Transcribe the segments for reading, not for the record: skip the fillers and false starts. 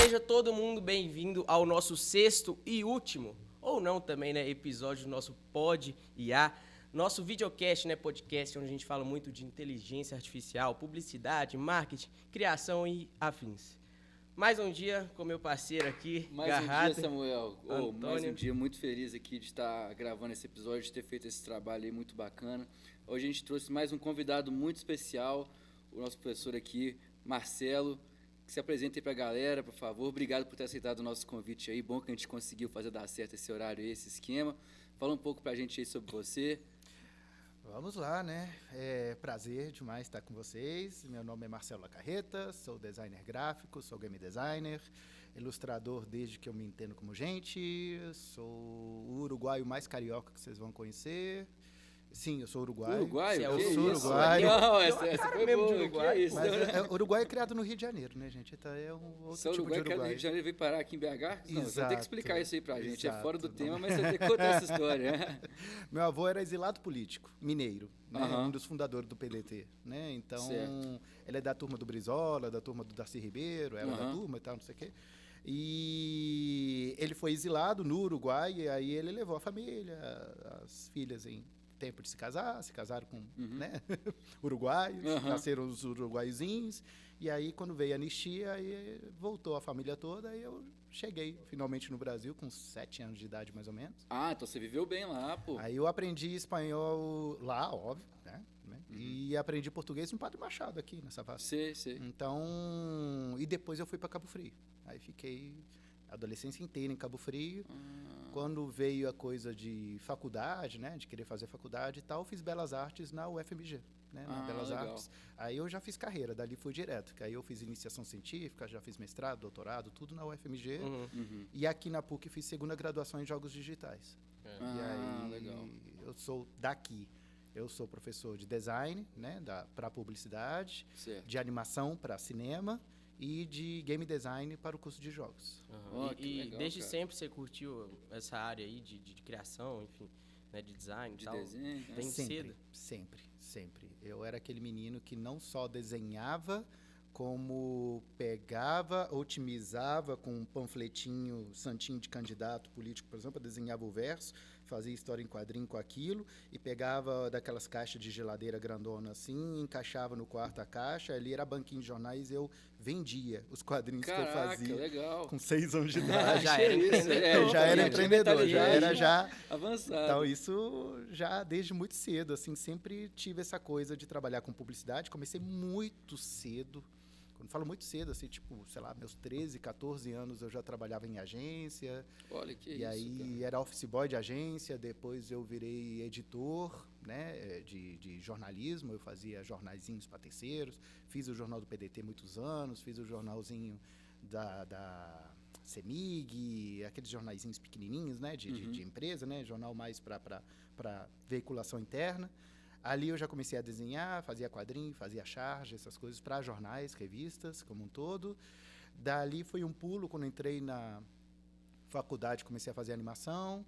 Seja todo mundo bem-vindo ao nosso sexto e último, ou não também, né, episódio do nosso Pod IA, nosso videocast, né, podcast, onde a gente fala muito de inteligência artificial, publicidade, marketing, criação e afins. Mais um dia com meu parceiro aqui, Mais um dia, Samuel. Mais um Antônio. dia, muito feliz aqui de estar gravando esse episódio, de ter feito esse trabalho aí muito bacana. Hoje a gente trouxe mais um convidado muito especial, o nosso professor aqui, Marcelo, que se apresente aí para a galera, por favor. Obrigado por ter aceitado o nosso convite aí. Bom que a gente conseguiu fazer dar certo esse horário e esse esquema. Fala um pouco para a gente aí sobre você. Vamos lá, né? É prazer demais estar com vocês. Meu nome é Marcelo Lacarreta, sou designer gráfico, sou game designer, ilustrador desde que eu me entendo como gente, sou o uruguaio mais carioca que vocês vão conhecer. Sim, eu sou uruguaio. Uruguaio? Eu Que sou isso? uruguaio. Não, essa foi mesmo boa. de Uruguai. Que isso? Mas Uruguai é criado no Rio de Janeiro, né, gente? Então é um outro Só tipo de Uruguai, que é do Uruguai. Rio de Janeiro, veio parar aqui em BH? Não, você vai ter que explicar Exato, isso aí pra gente. É exato, fora do não. tema, mas você vai ter que contar essa história. Meu avô era exilado político, mineiro, né? Aham. Um dos fundadores do PDT, né? Então, Certo. ele é da turma do Brizola, da turma do Darcy Ribeiro, era da Aham. turma e tal, não sei o quê. E ele foi exilado no Uruguai, e aí ele levou a família, as filhas em tempo de se casaram com, né? uruguaios, Aham. nasceram os uruguaiozinhos, e aí quando veio a anistia, aí voltou a família toda, e eu cheguei finalmente no Brasil com 7 anos de idade, mais ou menos. Ah, então você viveu bem lá, pô. Aí eu aprendi espanhol lá, óbvio, né? E aprendi português no Padre Machado aqui nessa Savassi. Sei. Então, e depois eu fui para Cabo Frio. Aí fiquei a adolescência inteira em Cabo Frio. Quando veio a coisa de faculdade, né, de querer fazer faculdade e tal, fiz Belas Artes na UFMG, né, na Belas legal. Artes. Aí eu já fiz carreira, dali fui direto. Que aí eu fiz iniciação científica, já fiz mestrado, doutorado, tudo na UFMG. Uhum. E aqui na PUC fiz segunda graduação em jogos digitais. E aí, Legal. eu sou daqui. Eu sou professor de design, né, para publicidade, Certo. de animação para cinema e de game design para o curso de jogos. Aham. Ó, que E legal, desde cara. sempre você curtiu essa área aí de criação, enfim, né, de design e De tal? desenho, né? Bem sempre, cedo? sempre. Eu era aquele menino que não só desenhava, como pegava, otimizava com um panfletinho santinho de candidato político, por exemplo, desenhava o verso, fazia história em quadrinho com aquilo e pegava daquelas caixas de geladeira grandona assim, encaixava no quarto a caixa, ali era banquinho de jornais, eu vendia os quadrinhos que eu Caraca, fazia legal. com 6 anos de idade. Já Que era isso, empreendedor. Eu já era empreendedor, já era avançado. Então, isso já desde muito cedo, assim, sempre tive essa coisa de trabalhar com publicidade. Comecei muito cedo. Quando falo muito cedo, assim, tipo, sei lá, meus 13, 14 anos eu já trabalhava em agência. Olha que E isso, aí cara. era office boy de agência, depois eu virei editor, né, de jornalismo, eu fazia jornaizinhos para terceiros, fiz o jornal do PDT muitos anos, fiz o jornalzinho da CEMIG, aqueles jornaizinhos pequenininhos, né, de empresa, né, jornal mais para veiculação interna. Ali eu já comecei a desenhar, fazia quadrinho, fazia charge, essas coisas para jornais, revistas, como um todo. Dali foi um pulo, quando entrei na faculdade, comecei a fazer animação.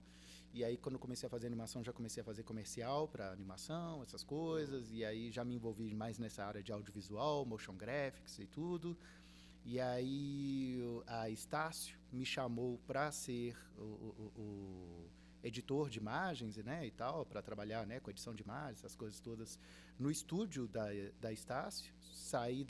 E aí, quando comecei a fazer animação, já comecei a fazer comercial para animação, essas coisas. E aí, já me envolvi mais nessa área de audiovisual, motion graphics e tudo. E aí, a Estácio me chamou para ser o editor de imagens, né, e tal, para trabalhar, né, com edição de imagens, essas coisas todas, no estúdio da Estácio. Saí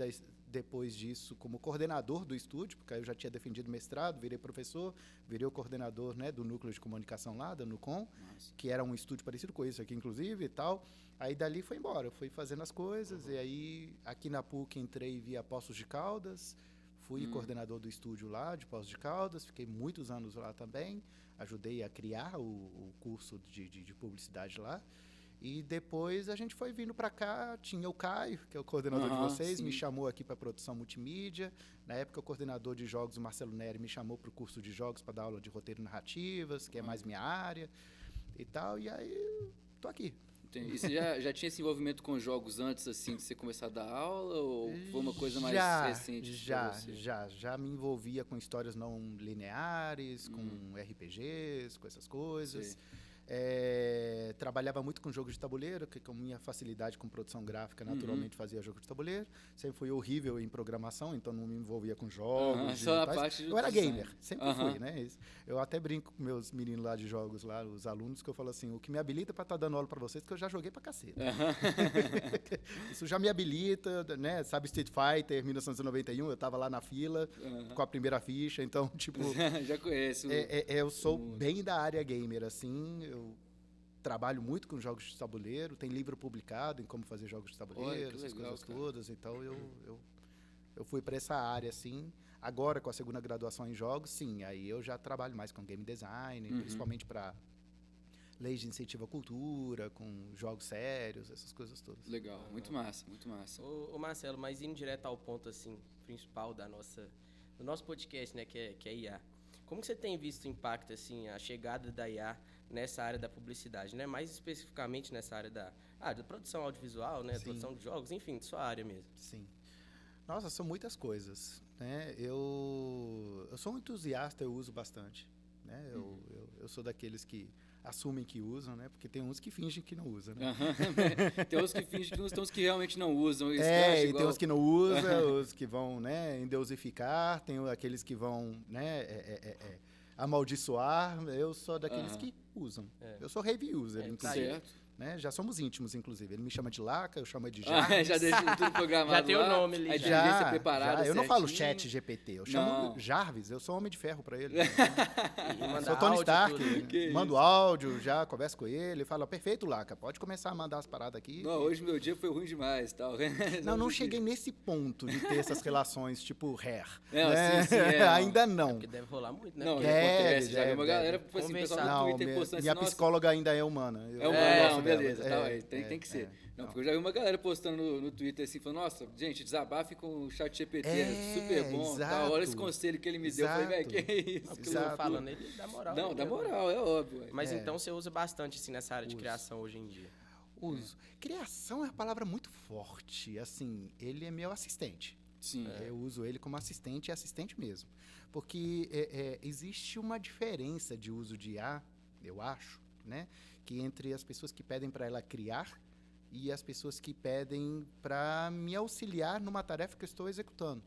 depois disso como coordenador do estúdio, porque aí eu já tinha defendido mestrado, virei professor, virei o coordenador, né, do núcleo de comunicação lá, da Nucom, Nossa. que era um estúdio parecido com isso aqui, inclusive, e tal. Aí dali foi embora, eu fui fazendo as coisas, e aí aqui na PUC entrei via Poços de Caldas, fui coordenador do estúdio lá, de Poços de Caldas, fiquei muitos anos lá também, ajudei a criar o curso de publicidade lá. E depois a gente foi vindo para cá, tinha o Caio, que é o coordenador de vocês, sim. me chamou aqui para produção multimídia. Na época, o coordenador de jogos, o Marcelo Neri, me chamou para o curso de jogos para dar aula de roteiro e narrativas, que é mais minha área e tal. E aí, tô aqui. Entendi. E você já tinha esse envolvimento com jogos antes, assim, de você começar a dar aula? Ou foi uma coisa mais recente pra você? Já me envolvia com histórias não lineares, com RPGs, com essas coisas. Sei. Trabalhava muito com jogos de tabuleiro, que com minha facilidade com produção gráfica, naturalmente fazia jogo de tabuleiro. Sempre fui horrível em programação, então não me envolvia com jogos. Só a parte eu era design. gamer, sempre fui, né? Eu até brinco com meus meninos lá de jogos, lá, os alunos, que eu falo assim, o que me habilita para estar dando aula para vocês, que eu já joguei pra caceta. Isso já me habilita, né? Sabe Street Fighter, 1991, eu tava lá na fila com a primeira ficha, então, tipo... Já conheço. eu sou bem da área gamer, assim, eu trabalho muito com jogos de tabuleiro, tem livro publicado em como fazer jogos de tabuleiro, essas legal, coisas cara. todas, então eu fui para essa área, assim. Agora, com a segunda graduação em jogos, sim, aí eu já trabalho mais com game design, principalmente para leis de incentivo à cultura, com jogos sérios, essas coisas todas. Legal, muito massa, muito massa. Ô Marcelo, mas indo direto ao ponto, assim, principal do nosso podcast, né, que é IA. Como que você tem visto o impacto, assim, a chegada da IA nessa área da publicidade, né? Mais especificamente nessa área da produção audiovisual, né? Sim. Produção de jogos, enfim, de sua área mesmo. Sim. Nossa, são muitas coisas, né? Eu sou um entusiasta, eu uso bastante, né? Eu sou daqueles que assumem que usam, né? Porque tem uns que fingem que não usam, né? Tem uns que fingem que não usam, tem uns que realmente não usam. Isso E tem uns que não usam, os que vão, né, endeusificar, tem aqueles que vão, né, amaldiçoar. Eu sou daqueles que usam. Eu sou heavy user, inclusive. Certo. Né? Já somos íntimos, inclusive. Ele me chama de Laca, eu chamo de Jarvis. Já deixa tudo programado. Já tem o lá, nome ali, a já. inteligência preparada. Eu não falo certinho. chat GPT, eu chamo Não. Jarvis, eu sou homem de ferro pra ele. E mandar Sou Tony áudio, Stark, tudo, né? mando áudio, já converso com ele, fala, perfeito, Laca, pode começar a mandar as paradas aqui. Não, hoje meu dia foi ruim demais. Tal. Não cheguei nesse ponto de ter essas relações tipo hair. Não, né? sim, Ainda não. Porque deve rolar muito, né? Não, Porque- acontece. Já vi deve, uma galera, tipo assim, Conversar. pessoal no Não, Twitter postando assim, minha nossa, psicóloga ainda é humana. é uma gosto não, dela. beleza, tem que ser. Não, porque eu já vi uma galera postando no Twitter assim, falando, nossa, gente, desabafe com o chat GPT, super bom. exato. Tal. Olha esse conselho que ele me deu. Eu falei, velho, que é isso? Porque Exato. eu falando, ele dá moral. Não, né, dá mesmo. moral, é óbvio. Ué. Mas então você usa bastante, assim, nessa área de Uso. criação hoje em dia. Uso. Criação é uma palavra muito forte. Assim, ele é meu assistente. Sim. Eu uso ele como assistente e assistente mesmo. Porque existe uma diferença de uso de IA, eu acho, né? Que entre as pessoas que pedem para ela criar e as pessoas que pedem para me auxiliar numa tarefa que eu estou executando.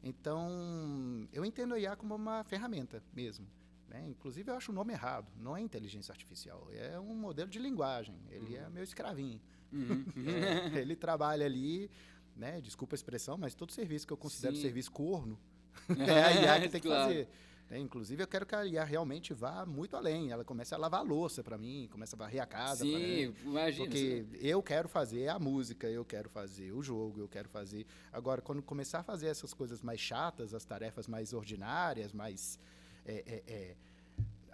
Então, eu entendo a IA como uma ferramenta mesmo. Né? Inclusive, eu acho o nome errado. Não é inteligência artificial. É um modelo de linguagem. Ele é meu escravinho. Ele trabalha ali, né? Desculpa a expressão, mas todo serviço que eu considero Sim. serviço corno, é a IA que tem que Claro. fazer. Inclusive, eu quero que a IA realmente vá muito além. Ela comece a lavar a louça para mim, comece a varrer a casa para mim. Sim, imagina. Porque eu quero fazer a música, eu quero fazer o jogo, eu quero fazer... Agora, quando começar a fazer essas coisas mais chatas, as tarefas mais ordinárias, mais...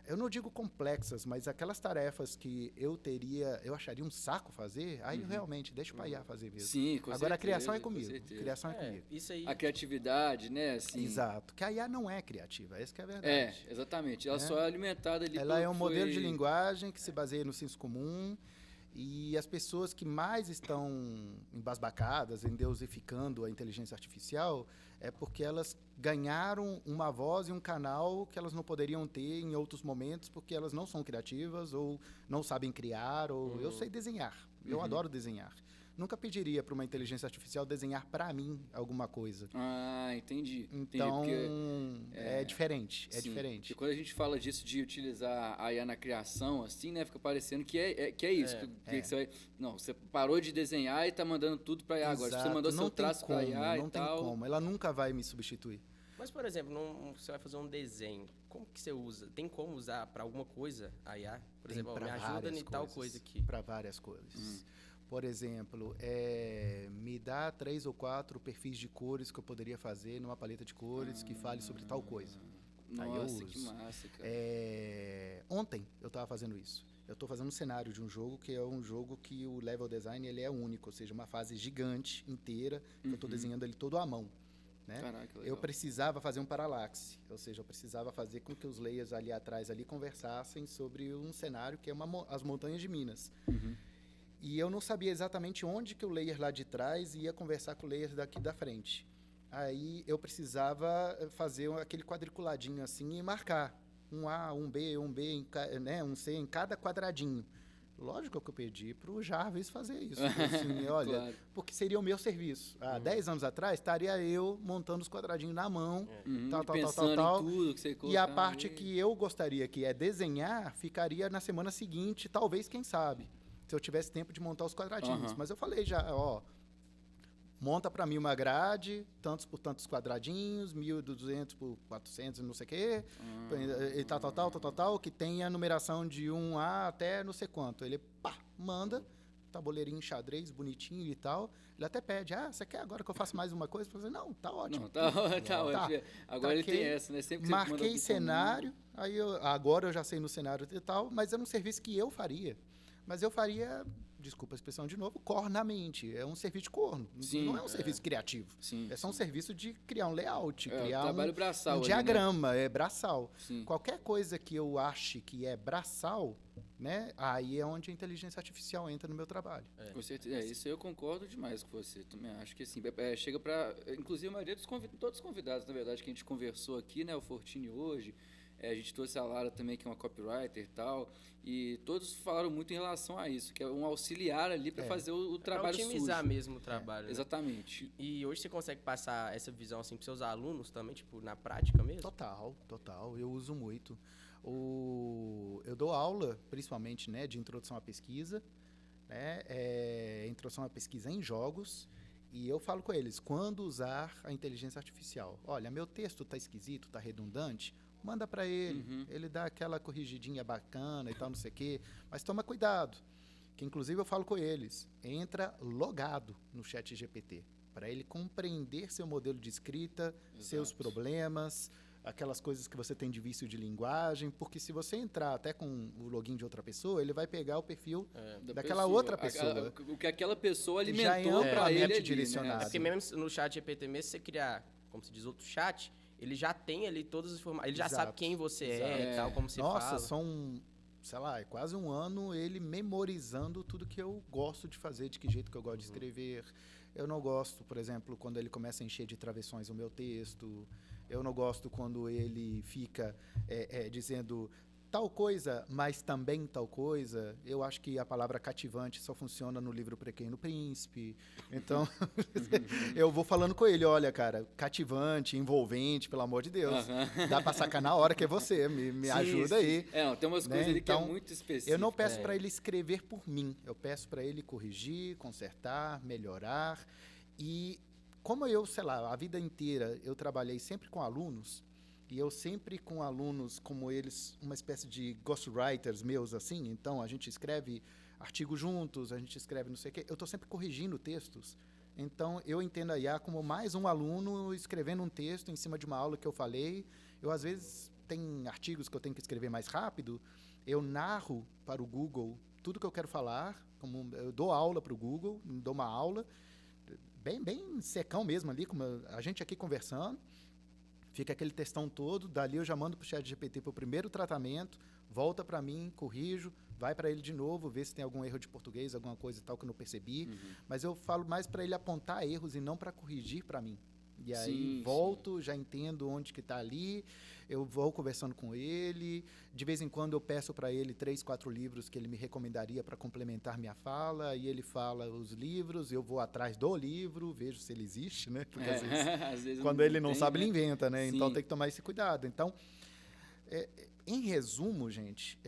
eu não digo complexas, mas aquelas tarefas que eu acharia um saco fazer, aí eu realmente deixo para IA fazer mesmo. Sim, com Agora, a criação é certeza, com comigo. certeza. Criação é comigo. Isso aí. A criatividade, né? Assim, Exato. Que a IA não é criativa, essa que é a verdade. Exatamente. Ela só é alimentada ali Ela pelo é um que modelo foi- de linguagem que se baseia no senso comum e as pessoas que mais estão embasbacadas, endeusificando a inteligência artificial, é porque elas ganharam uma voz e um canal que elas não poderiam ter em outros momentos porque elas não são criativas ou não sabem criar, ou eu sei desenhar, eu adoro desenhar. Nunca pediria para uma inteligência artificial desenhar para mim alguma coisa. Ah, entendi. Então, porque- é diferente, é Sim, diferente. porque quando a gente fala disso de utilizar a IA na criação, assim, né, fica parecendo que é isso. Que você vai, não, você parou de desenhar e tá mandando tudo pra IA agora. Se você Exato. mandou Não seu tem traço como, pra IA não e tem tal. como. Ela nunca vai me substituir. Mas, por exemplo, você vai fazer um desenho. Como que você usa? Tem como usar para alguma coisa a IA? Por Tem exemplo, ó, pra me ajuda várias em tal coisas. coisa aqui. Para várias coisas. Por exemplo, me dá 3 ou 4 perfis de cores que eu poderia fazer numa paleta de cores que fale sobre tal coisa. Aí eu Nossa, que uso. massa, cara. Ontem eu estava fazendo isso. Eu estou fazendo um cenário de um jogo que é um jogo que o level design ele é único, ou seja, uma fase gigante, inteira, que eu estou desenhando ele todo à mão. Né? Caraca, legal. Eu precisava fazer um paralaxe, ou seja, eu precisava fazer com que os layers ali atrás ali conversassem sobre um cenário que é as montanhas de Minas. E eu não sabia exatamente onde que o layer lá de trás ia conversar com o layer daqui da frente. Aí eu precisava fazer aquele quadriculadinho assim e marcar. um A, um B, um B, né, um C em cada quadradinho. Lógico que eu pedi para o Jarvis fazer isso. Assim, olha, Claro. porque seria o meu serviço. Há 10 anos atrás, estaria eu montando os quadradinhos na mão, E pensando em tudo que você E colocar a parte ali. que eu gostaria, que é desenhar, ficaria na semana seguinte, talvez, quem sabe, se eu tivesse tempo de montar os quadradinhos. Aham. Mas eu falei já, ó, monta para mim uma grade, tantos por tantos quadradinhos, 1.200 por 400, não sei o quê, e tal, que tenha numeração de 1A até não sei quanto. Ele, pá, manda, tabuleirinho xadrez, bonitinho e tal. Ele até pede, você quer agora que eu faça mais uma coisa? Eu falei, não, tá ótimo. Não, tá ótimo. Agora ele tem essa, né? Sempre que você manda Marquei pro cenário, agora eu já sei no cenário e tal, mas era um serviço que eu faria. Mas eu faria, desculpa a expressão de novo, cornamente. É um serviço de corno. Sim, Não é um serviço criativo. Sim, É só um serviço de criar um layout, É, criar trabalho braçal um ali, diagrama, é braçal. Sim. Qualquer coisa que eu ache que é braçal, né, aí é onde a inteligência artificial entra no meu trabalho. Com certeza. Isso eu concordo demais com você. Também acho que assim, chega para, inclusive a maioria dos todos os convidados, na verdade, que a gente conversou aqui, né, o Fortini hoje, a gente trouxe a Lara também, que é uma copywriter e tal, e todos falaram muito em relação a isso, que é um auxiliar ali para fazer o trabalho Pra otimizar sujo. mesmo o trabalho, né? Exatamente. E hoje você consegue passar essa visão assim pros seus alunos também, tipo, na prática mesmo? Total. Eu uso muito. Eu dou aula, principalmente, né, de introdução à pesquisa, né, introdução à pesquisa em jogos, e eu falo com eles, quando usar a inteligência artificial. Olha, meu texto está esquisito, está redundante, manda para ele, ele dá aquela corrigidinha bacana e tal, não sei o quê, mas toma cuidado, que inclusive eu falo com eles, entra logado no chat GPT, para ele compreender seu modelo de escrita, seus problemas, aquelas coisas que você tem de vício de linguagem, porque se você entrar até com o login de outra pessoa, ele vai pegar o perfil daquela outra pessoa. O que aquela pessoa Já é alimentou para ele ali, direcionado. né? É porque mesmo no chat GPT mesmo, se você criar, como se diz, outro chat, ele já tem ali todas as informações, ele já Exato. sabe quem você Exato. é e tal, como você Nossa, fala. são, sei lá, é quase um ano ele memorizando tudo que eu gosto de fazer, de que jeito que eu gosto de escrever. Eu não gosto, por exemplo, quando ele começa a encher de travessões o meu texto. Eu não gosto quando ele fica dizendo tal coisa, mas também tal coisa. Eu acho que a palavra cativante só funciona no livro Pequeno Príncipe. Então, eu vou falando com ele, olha, cara, cativante, envolvente, pelo amor de Deus. Dá pra sacar na hora que é você, me ajuda aí. Tem umas né? coisas ali que é Então, muito específicas. Eu não peço para ele escrever por mim, eu peço para ele corrigir, consertar, melhorar. E como eu, sei lá, a vida inteira eu trabalhei sempre com alunos, e eu sempre com alunos como eles, uma espécie de ghostwriters meus, assim, então a gente escreve artigos juntos, a gente escreve não sei o quê, eu estou sempre corrigindo textos. Então, eu entendo a IA como mais um aluno escrevendo um texto em cima de uma aula que eu falei. Eu, às vezes, tem artigos que eu tenho que escrever mais rápido, eu narro para o Google tudo que eu quero falar, eu dou aula para o Google, dou uma aula, bem secão mesmo ali, como a gente aqui conversando, fica aquele textão todo, dali eu já mando para o ChatGPT para o primeiro tratamento, volta para mim, corrijo, vai para ele de novo, vê se tem algum erro de português, alguma coisa e tal que eu não percebi, mas eu falo mais para ele apontar erros e não para corrigir para mim. E aí volto, já entendo onde que está ali, eu vou conversando com ele, de vez em quando eu peço para ele 3, 4 livros que ele me recomendaria para complementar minha fala, e ele fala os livros, eu vou atrás do livro, vejo se ele existe, né? Porque às vezes quando ele não sabe, ele inventa, né? Então tem que tomar esse cuidado. Então, em resumo, gente,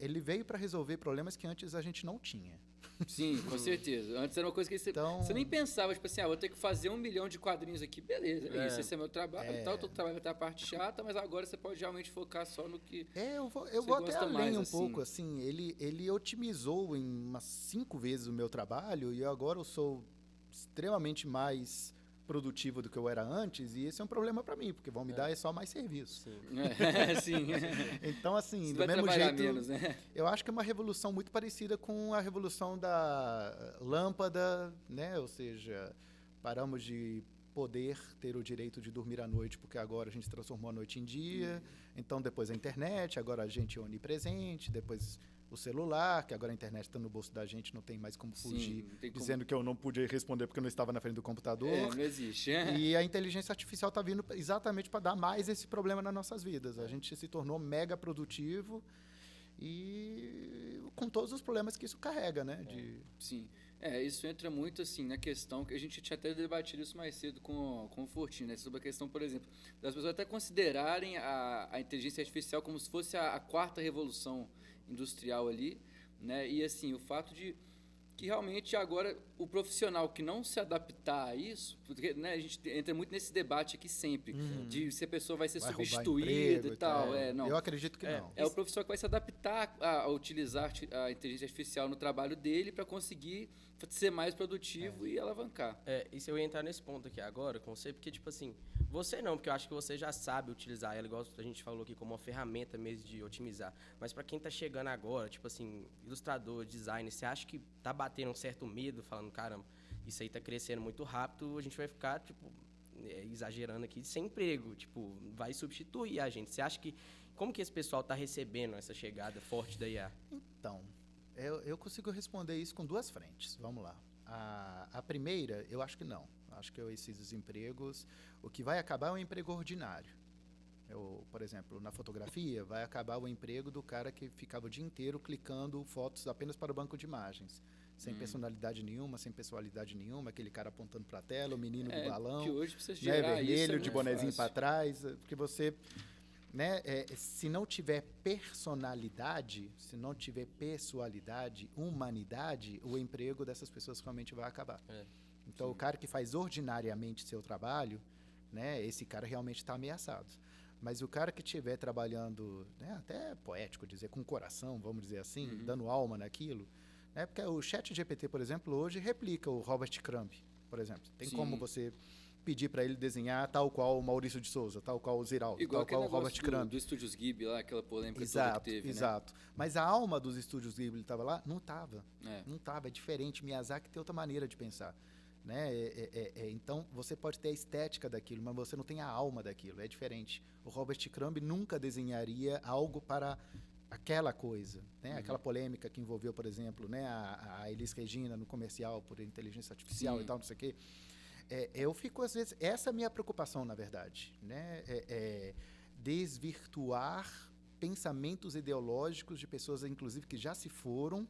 ele veio para resolver problemas que antes a gente não tinha. Sim, com certeza. Antes era uma coisa que você nem pensava, tipo assim, vou ter que fazer 1 milhão de quadrinhos aqui, beleza, isso, esse é meu trabalho e tal, todo trabalho vai ter a parte chata, mas agora você pode realmente focar só no que eu vou até além mais, um pouco, assim, ele otimizou em umas 5 vezes o meu trabalho e agora eu sou extremamente mais produtivo do que eu era antes, e esse é um problema para mim, porque vão me dar só mais serviço. Sim. Então, assim, você do vai mesmo trabalhar jeito, menos, né? eu acho que é uma revolução muito parecida com a revolução da lâmpada, né? Ou seja, paramos de poder ter o direito de dormir à noite, porque agora a gente transformou a noite em dia, então depois a internet, agora a gente é onipresente, depois o celular, que agora a internet está no bolso da gente, não tem mais como fugir, não tem como. dizendo que eu não podia responder porque eu não estava na frente do computador. Não existe. E a inteligência artificial está vindo exatamente para dar mais esse problema nas nossas vidas. A gente se tornou mega produtivo e com todos os problemas que isso carrega, né? Sim. Isso entra muito assim na questão que a gente tinha até debatido isso mais cedo com o Fortin, né? Sobre a questão, por exemplo, das pessoas até considerarem a inteligência artificial como se fosse a quarta revolução industrial ali, né? E assim, o fato de que realmente agora o profissional que não se adaptar a isso, porque, né, a gente entra muito nesse debate aqui sempre, de se a pessoa vai ser substituída e tal. Não. Eu acredito que não. É o profissional que vai se adaptar a utilizar a inteligência artificial no trabalho dele para conseguir ser mais produtivo e alavancar. Isso eu ia entrar nesse ponto aqui agora com você, porque, tipo assim, você não, porque eu acho que você já sabe utilizar ela, igual a gente falou aqui, como uma ferramenta mesmo de otimizar. Mas para quem tá chegando agora, tipo assim, ilustrador, designer, você acha que tá batendo um certo medo, falando, caramba, isso aí tá crescendo muito rápido, a gente vai ficar, tipo, exagerando aqui, sem emprego, tipo, vai substituir a gente. Você acha que, como que esse pessoal tá recebendo essa chegada forte da IA? Então, eu consigo responder isso com duas frentes. Vamos lá. A primeira, eu acho que não. Acho que esses desempregos, o que vai acabar é um emprego ordinário. Por exemplo, na fotografia, vai acabar o emprego do cara que ficava o dia inteiro clicando fotos apenas para o banco de imagens. Sem personalidade nenhuma, sem pessoalidade nenhuma, aquele cara apontando para a tela, o menino do balão, que hoje precisa né, gerar vermelho, isso, de bonezinho para trás, porque você... Né, se não tiver personalidade, se não tiver pessoalidade, humanidade, o emprego dessas pessoas realmente vai acabar. Então, o cara que faz ordinariamente seu trabalho, né, esse cara realmente está ameaçado. Mas o cara que estiver trabalhando, né, até poético dizer, com coração, vamos dizer assim, dando alma naquilo, né, porque o ChatGPT, por exemplo, hoje replica o Robert Crumb, por exemplo. Tem como você pedir para ele desenhar tal qual o Maurício de Souza, tal qual o Ziraldo, igual tal qual o Robert Crumb. Do Estúdios Ghibli lá, aquela polêmica toda que teve, Exato. Mas a alma dos Estúdios Ghibli estava lá? Não estava. Não estava, é diferente. Miyazaki tem outra maneira de pensar. Né? Então, você pode ter a estética daquilo, mas você não tem a alma daquilo, é diferente. O Robert Crumb nunca desenharia algo para aquela coisa, né? Aquela polêmica que envolveu, por exemplo, né, a Elis Regina no comercial por inteligência artificial e tal, não sei o quê. Eu fico, às vezes, essa é a minha preocupação, na verdade, né? Desvirtuar pensamentos ideológicos de pessoas, inclusive, que já se foram,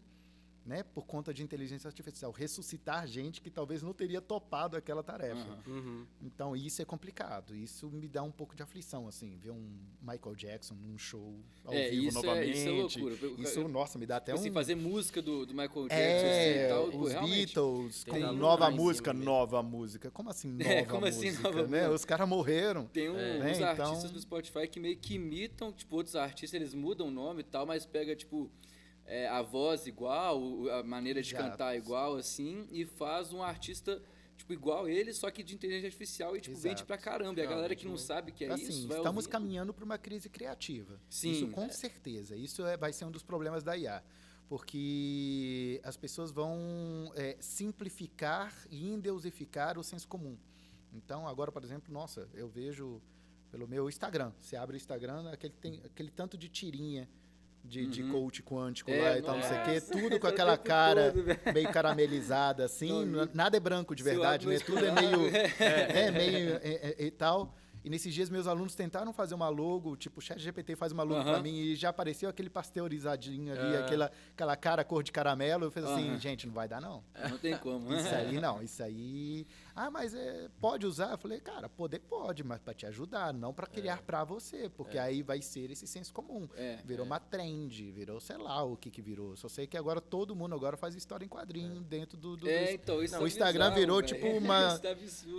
né, por conta de inteligência artificial, ressuscitar gente que talvez não teria topado aquela tarefa. Então, isso é complicado. Isso me dá um pouco de aflição, assim, ver um Michael Jackson num show ao vivo novamente. Isso é loucura. Isso, nossa, me dá até assim, fazer música do Michael Jackson e tal. Os Beatles com nova música. Como assim nova música? Assim, nova né? Os caras morreram. Tem uns então... artistas do Spotify que meio que imitam, tipo, outros artistas, eles mudam o nome e tal, mas pega, tipo... a voz igual, a maneira de cantar igual, assim, e faz um artista, tipo, igual ele, só que de inteligência artificial e, tipo, vende pra caramba. E a galera que não sabe que é assim, isso, vai estamos ouvindo. caminhando para uma crise criativa. Sim, isso com certeza. Isso vai ser um dos problemas da IA. Porque as pessoas vão simplificar e endeusificar o senso comum. Então, agora, por exemplo, nossa, eu vejo pelo meu Instagram. Você abre o Instagram, aquele tanto de tirinha de coach quântico lá e tal, não sei o quê, tudo com aquela cara meio caramelizada, assim, nada é branco de verdade, né? Tudo é meio e tal. E nesses dias meus alunos tentaram fazer uma logo, tipo, o ChatGPT faz uma logo pra mim e já apareceu aquele pasteurizadinho ali, aquela cara cor de caramelo. Eu falei assim, gente, não vai dar não. Não tem como. Isso aí não, isso aí... mas pode usar? Eu falei, cara, poder pode, mas para te ajudar, não para criar para você, porque aí vai ser esse senso comum. Virou uma trend, virou, sei lá o que virou. Só sei que agora todo mundo agora faz história em quadrinho dentro do então, isso o Instagram bizarro, virou véio. tipo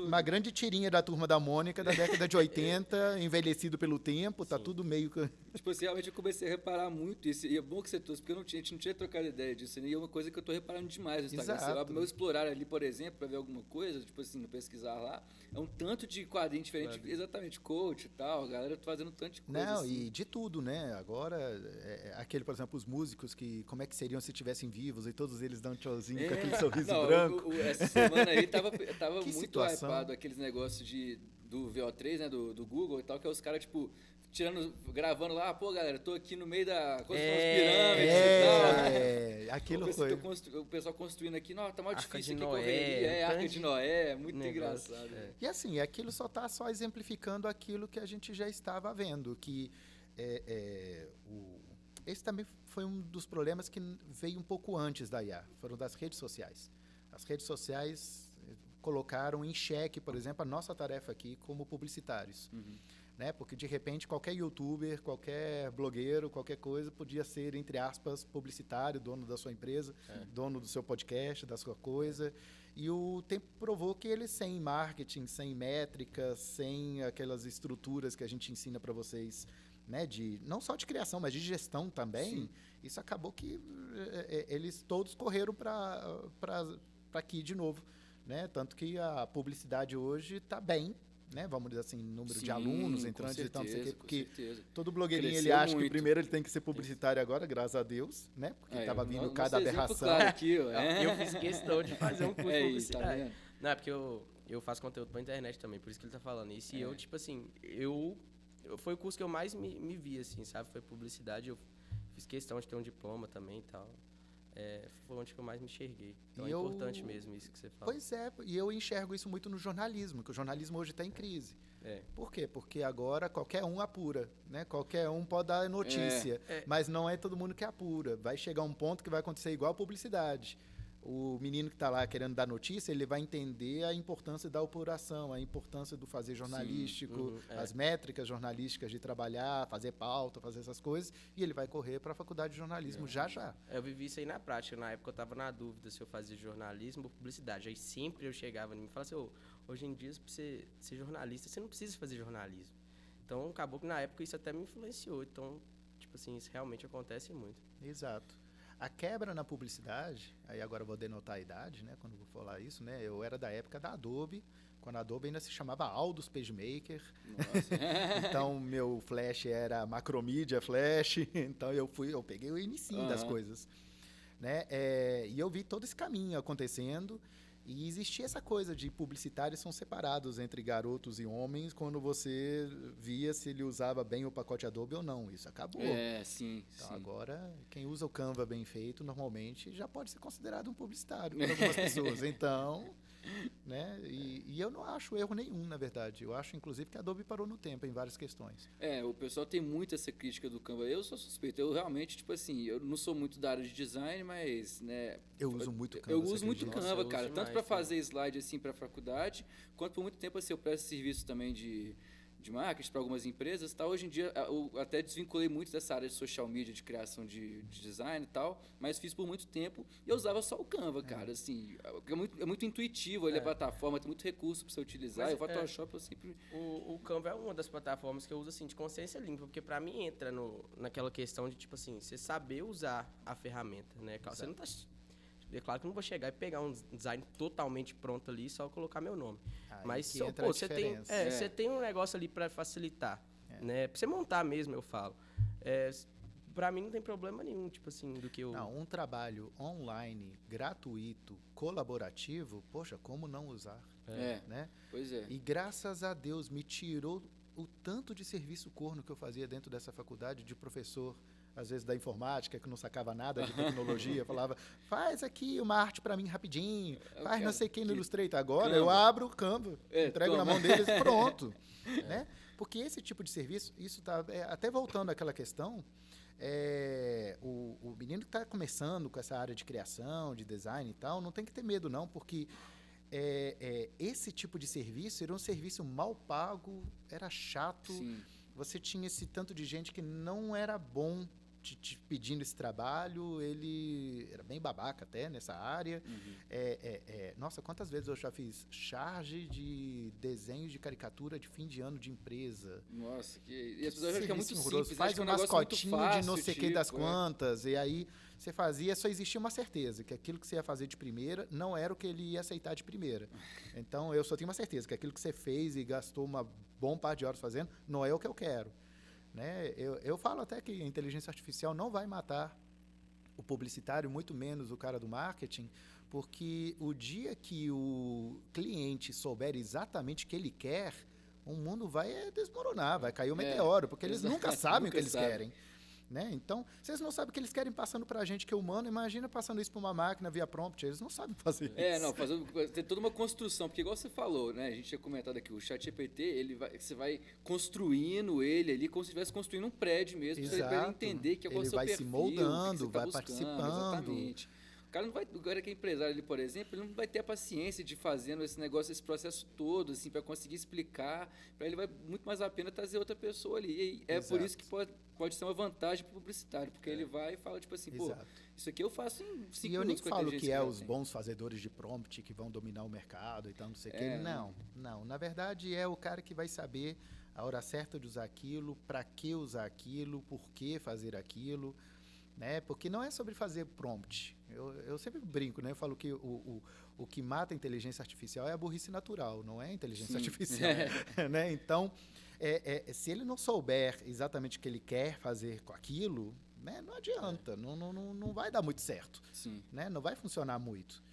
uma grande tirinha da Turma da Mônica da década de 80, envelhecido pelo tempo, tá tudo meio... Tipo assim, realmente eu comecei a reparar muito isso, e é bom que você trouxe, porque a gente não tinha trocado ideia disso, e é uma coisa que eu tô reparando demais no Instagram. Exato. Se eu explorar ali, por exemplo, para ver alguma coisa, tipo assim, no pesquisar lá, é um tanto de quadrinho diferente, exatamente, coach e tal, a galera tá fazendo tanto de coisa. Não, assim. E de tudo, né? Agora, aquele, por exemplo, os músicos que, como é que seriam se estivessem vivos, e todos eles dão um tchauzinho com aquele sorriso branco. Essa semana aí tava muito situação. hypado aqueles negócios do VO3, né, do Google e tal, que é os caras, tipo, gravando lá, pô, galera, tô aqui no meio da construção das pirâmides e tal. Aquilo foi. O pessoal construindo aqui, não, tá mó Arca difícil de aqui Noé, correria, Arca de Noé, muito negócio, engraçado. E assim, aquilo só está só exemplificando aquilo que a gente já estava vendo, que esse também foi um dos problemas que veio um pouco antes da IA, foram das redes sociais. As redes sociais colocaram em xeque, por exemplo, a nossa tarefa aqui como publicitários. Né? Porque, de repente, qualquer youtuber, qualquer blogueiro, qualquer coisa podia ser, entre aspas, publicitário, dono da sua empresa, dono do seu podcast, da sua coisa. E o tempo provou que ele, sem marketing, sem métricas, sem aquelas estruturas que a gente ensina para vocês, né, não só de criação, mas de gestão também, sim, isso acabou que eles todos correram para aqui de novo. Né? Tanto que a publicidade hoje está bem, né? Vamos dizer assim, número de alunos entrando e tal, não sei o quê, porque todo blogueirinho cresceu ele acha muito. que primeiro ele tem que ser publicitário agora, graças a Deus, né? Porque estava vindo cada aberração. Claro aqui, Eu fiz questão de fazer um curso de publicidade. Tá, não, é porque eu faço conteúdo pra internet também, por isso que ele tá falando isso. E eu, tipo assim, foi o curso que eu mais me vi, assim, sabe? Foi publicidade, eu fiz questão de ter um diploma também e tal. Foi onde que eu mais me enxerguei. Então é importante mesmo isso que você fala. Pois é, e eu enxergo isso muito no jornalismo, que o jornalismo hoje está em crise. Por quê? Porque agora qualquer um apura, né? Qualquer um pode dar notícia, mas não é todo mundo que apura. Vai chegar um ponto que vai acontecer igual a publicidade. O menino que está lá querendo dar notícia, ele vai entender a importância da apuração, a importância do fazer jornalístico, as métricas jornalísticas de trabalhar, fazer pauta, fazer essas coisas, e ele vai correr para a faculdade de jornalismo já. Eu vivi isso aí na prática. Na época eu estava na dúvida se eu fazia jornalismo ou publicidade. Aí sempre eu chegava em mim e falava assim, hoje em dia, para você ser jornalista, você não precisa fazer jornalismo. Então, acabou que na época isso até me influenciou. Então, tipo assim, isso realmente acontece muito. Exato. A quebra na publicidade, aí agora eu vou denotar a idade, né, quando eu vou falar isso, né, eu era da época da Adobe, quando a Adobe ainda se chamava Aldus PageMaker. Então, meu flash era Macromedia Flash, então eu peguei o inicinho das coisas. Né, e eu vi todo esse caminho acontecendo, e existia essa coisa de publicitários são separados entre garotos e homens quando você via se ele usava bem o pacote Adobe ou não. Isso acabou. Sim. Então, agora, quem usa o Canva bem feito, normalmente, já pode ser considerado um publicitário por algumas pessoas. Então, né? E eu não acho erro nenhum, na verdade. Eu acho, inclusive, que a Adobe parou no tempo em várias questões. O pessoal tem muito essa crítica do Canva. Eu sou suspeito. Eu realmente, tipo assim, eu não sou muito da área de design, mas, né... Eu uso muito Canva. Eu uso muito Canva, cara. Tanto para fazer também. slide, assim, para faculdade, quanto por muito tempo, assim, eu presto serviço também de marketing para algumas empresas, tá? Hoje em dia eu até desvinculei muito dessa área de social media, de criação de design e tal, mas fiz por muito tempo e eu usava só o Canva, cara, assim, é muito intuitivo a plataforma, tem muito recurso para você utilizar, e o Photoshop eu sempre... O Canva é uma das plataformas que eu uso, assim, de consciência limpa, porque para mim entra naquela questão de, tipo assim, você saber usar a ferramenta, né? Você não tá... É claro que eu não vou chegar e pegar um design totalmente pronto ali e só colocar meu nome. Mas você tem um negócio ali para facilitar, né? Para você montar mesmo, eu falo. Para mim não tem problema nenhum, tipo assim, do que eu... Não, um trabalho online, gratuito, colaborativo, poxa, como não usar? Né? Pois é. E graças a Deus me tirou o tanto de serviço corno que eu fazia dentro dessa faculdade de professor, às vezes da informática, que não sacava nada de tecnologia, falava, faz aqui uma arte para mim rapidinho, faz não sei quem no Illustrator. Agora Canva. Eu abro o Canva, entrego na mão deles e pronto. Né? Porque esse tipo de serviço, isso está até voltando àquela questão, o menino que está começando com essa área de criação, de design e tal, não tem que ter medo não, porque esse tipo de serviço era um serviço mal pago, era chato, Sim. Você tinha esse tanto de gente que não era bom te pedindo esse trabalho, ele era bem babaca até nessa área. Nossa, quantas vezes eu já fiz charge de desenhos de caricatura de fim de ano de empresa. Nossa, e as pessoas acham que é muito simples. Faz um mascotinho de não sei o que das quantas, e aí você fazia, só existia uma certeza, que aquilo que você ia fazer de primeira não era o que ele ia aceitar de primeira. Então, eu só tinha uma certeza, que aquilo que você fez e gastou uma bom par de horas fazendo, não é o que eu quero. Né? Eu falo até que a inteligência artificial não vai matar o publicitário, muito menos o cara do marketing, porque o dia que o cliente souber exatamente o que ele quer, o mundo vai desmoronar, vai cair o meteoro, porque eles nunca sabem o que eles querem. Né? Então, se eles não sabem o que eles querem passando para a gente que é humano, imagina passando isso para uma máquina via prompt, eles não sabem fazer isso. Tem toda uma construção, porque igual você falou, né? A gente tinha comentado aqui, o ChatGPT, você vai construindo ele ali como se estivesse construindo um prédio mesmo, para ele entender que é o seu perfil, ele vai se moldando, vai buscando, participando. Exatamente. O cara que é empresário ali, por exemplo, ele não vai ter a paciência de fazendo esse negócio, esse processo todo, assim, para conseguir explicar. Para ele vai muito mais a pena trazer outra pessoa ali. E é por isso que pode ser uma vantagem para o publicitário, porque ele vai e fala, tipo assim, pô, isso aqui eu faço em 5 minutos. E eu nem falo que os bons fazedores de prompt que vão dominar o mercado e tal, não sei o quê. Não. Na verdade, é o cara que vai saber a hora certa de usar aquilo, para que usar aquilo, por que fazer aquilo. Né? Porque não é sobre fazer prompt. Eu sempre brinco, né? Eu falo que o que mata a inteligência artificial é a burrice natural, não é a inteligência artificial. Né? Então, se ele não souber exatamente o que ele quer fazer com aquilo, né? Não adianta, não vai dar muito certo. Né? Não vai funcionar muito.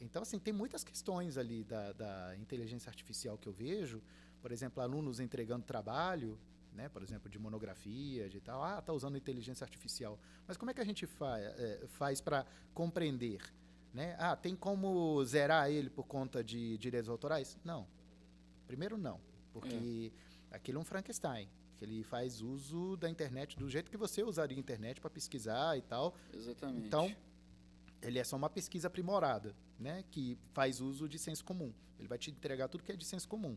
Então, assim, tem muitas questões ali da inteligência artificial que eu vejo. Por exemplo, alunos entregando trabalho, né, por exemplo, de monografia, de tal, está usando inteligência artificial. Mas como é que a gente faz para compreender? Né? Tem como zerar ele por conta de direitos autorais? Não. Primeiro, não. Porque aquilo é um Frankenstein, que ele faz uso da internet do jeito que você usaria a internet para pesquisar e tal. Exatamente. Então, ele é só uma pesquisa aprimorada, né, que faz uso de senso comum. Ele vai te entregar tudo que é de senso comum.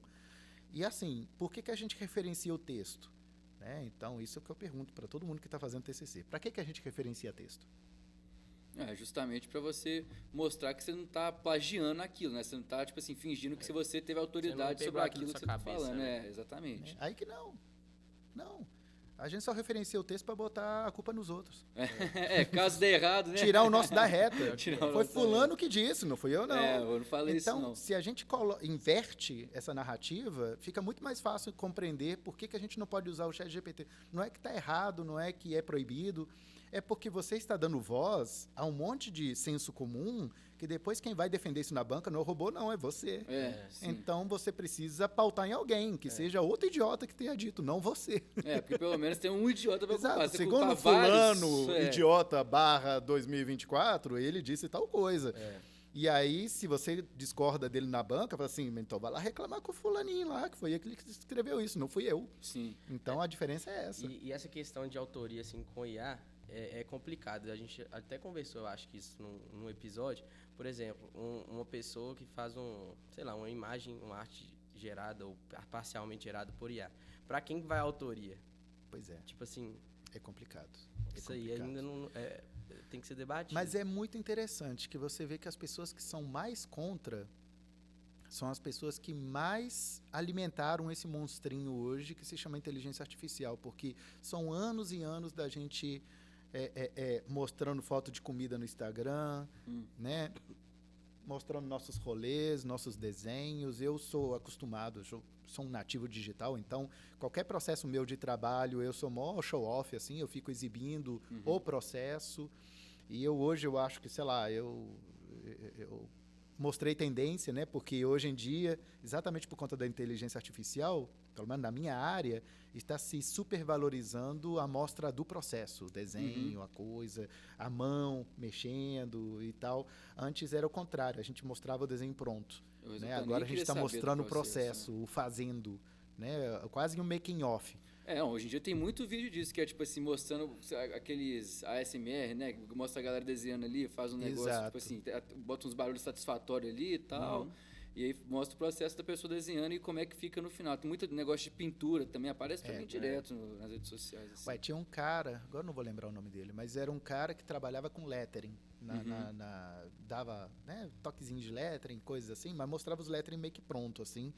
E assim, por que a gente referencia o texto? Né? Então, isso é o que eu pergunto para todo mundo que está fazendo TCC. Para que a gente referencia texto? Justamente para você mostrar que você não está plagiando aquilo, né? Você não está, tipo assim, fingindo que você teve autoridade sobre aquilo que você está falando. Né? Exatamente. Aí que não. Não. A gente só referencia o texto para botar a culpa nos outros. Caso dê errado, né? Tirar o nosso da reta. Foi fulano que disse, não fui eu, não. Eu não falei isso, não. Então, se a gente inverte essa narrativa, fica muito mais fácil compreender por que a gente não pode usar o ChatGPT. Não é que está errado, não é que é proibido, é porque você está dando voz a um monte de senso comum que depois quem vai defender isso na banca não é o robô, não, é você. Então, você precisa pautar em alguém, que seja outro idiota que tenha dito, não você. Porque pelo menos tem um idiota para culpar. Exato. Segundo fulano, idiota / 2024, ele disse tal coisa. E aí, se você discorda dele na banca, fala assim, então vai lá reclamar com o fulaninho lá, que foi ele que escreveu isso, não fui eu. Sim. Então, a diferença é essa. E essa questão de autoria, assim, com IA é complicado. A gente até conversou, eu acho que isso num episódio. Por exemplo, uma pessoa que faz uma imagem, uma arte gerada ou parcialmente gerada por IA. Para quem vai a autoria? Pois é. Tipo assim... É complicado. Isso aí ainda não... tem que ser debatido. Mas é muito interessante que você vê que as pessoas que são mais contra são as pessoas que mais alimentaram esse monstrinho hoje que se chama inteligência artificial, porque são anos e anos da gente mostrando foto de comida no Instagram, né? Mostrando nossos rolês, nossos desenhos. Eu sou acostumado, sou um nativo digital, então qualquer processo meu de trabalho, eu sou mó show-off, assim, eu fico exibindo o processo. E hoje eu acho que, sei lá, eu mostrei tendência, né? Porque hoje em dia, exatamente por conta da inteligência artificial, pelo menos na minha área, está se supervalorizando a amostra do processo, o desenho, a coisa, a mão mexendo e tal. Antes era o contrário, a gente mostrava o desenho pronto. Né? Agora a gente está mostrando o processo, o fazendo, né? Quase um making off. Hoje em dia tem muito vídeo disso, que é tipo assim, mostrando aqueles ASMR, né? Que mostra a galera desenhando ali, faz um negócio, tipo assim, bota uns barulhos satisfatórios ali e tal. E aí mostra o processo da pessoa desenhando e como é que fica no final. Tem muito negócio de pintura também, aparece pra mim direto nas redes sociais. Assim. Tinha um cara, agora não vou lembrar o nome dele, mas era um cara que trabalhava com lettering. Dava, né, toquezinhos de lettering, coisas assim, mas mostrava os lettering meio que pronto, assim.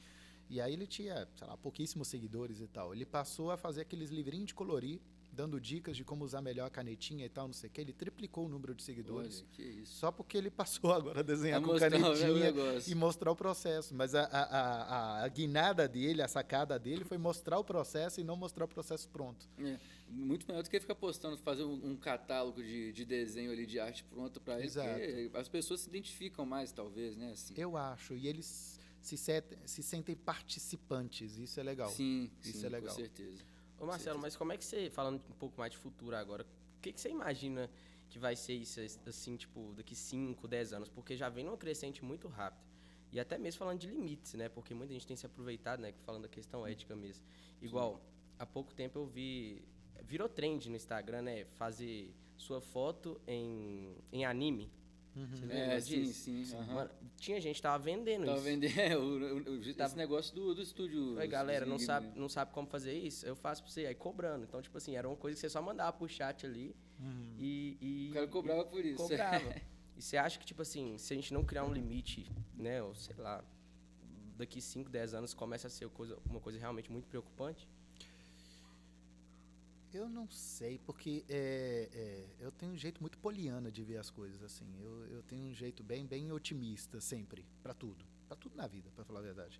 E aí ele tinha, sei lá, pouquíssimos seguidores e tal. Ele passou a fazer aqueles livrinhos de colorir, dando dicas de como usar melhor a canetinha e tal, não sei o quê. Ele triplicou o número de seguidores. Olha, que isso. Só porque ele passou agora a desenhar com canetinha e mostrar o processo. Mas a guinada dele, a sacada dele foi mostrar o processo e não mostrar o processo pronto. Muito melhor do que ficar postando, fazer um catálogo de desenho ali, de arte pronta para ele. Porque as pessoas se identificam mais, talvez, né? Assim. Eu acho. E eles se sentem participantes. Isso é legal. Sim, Isso sim, é legal. com certeza. Ô Marcelo, mas como é que você, falando um pouco mais de futuro agora, o que você imagina que vai ser isso, assim, tipo, daqui 5, 10 anos? Porque já vem numa crescente muito rápida. E até mesmo falando de limites, né? Porque muita gente tem se aproveitado, né? Falando da questão ética mesmo. Igual, há pouco tempo eu vi... Virou trend no Instagram, né? Fazer sua foto em anime. Você lembra Sim, disso? sim. aham. Mano, tinha gente que tava vendendo Tava isso. vendendo esse Tava- negócio do estúdio. Oi, galera, não Zig, né? sabe como fazer isso? Eu faço pra você, aí cobrando. Então, tipo assim, era uma coisa que você só mandava pro chat ali e O cara cobrava por isso. cobrava. E você acha que, tipo assim, se a gente não criar um limite, né, ou sei lá, daqui 5, 10 anos começa a ser uma coisa realmente muito preocupante? Eu não sei, porque eu tenho um jeito muito poliana de ver as coisas, assim. Eu tenho um jeito bem otimista sempre, para tudo na vida, para falar a verdade.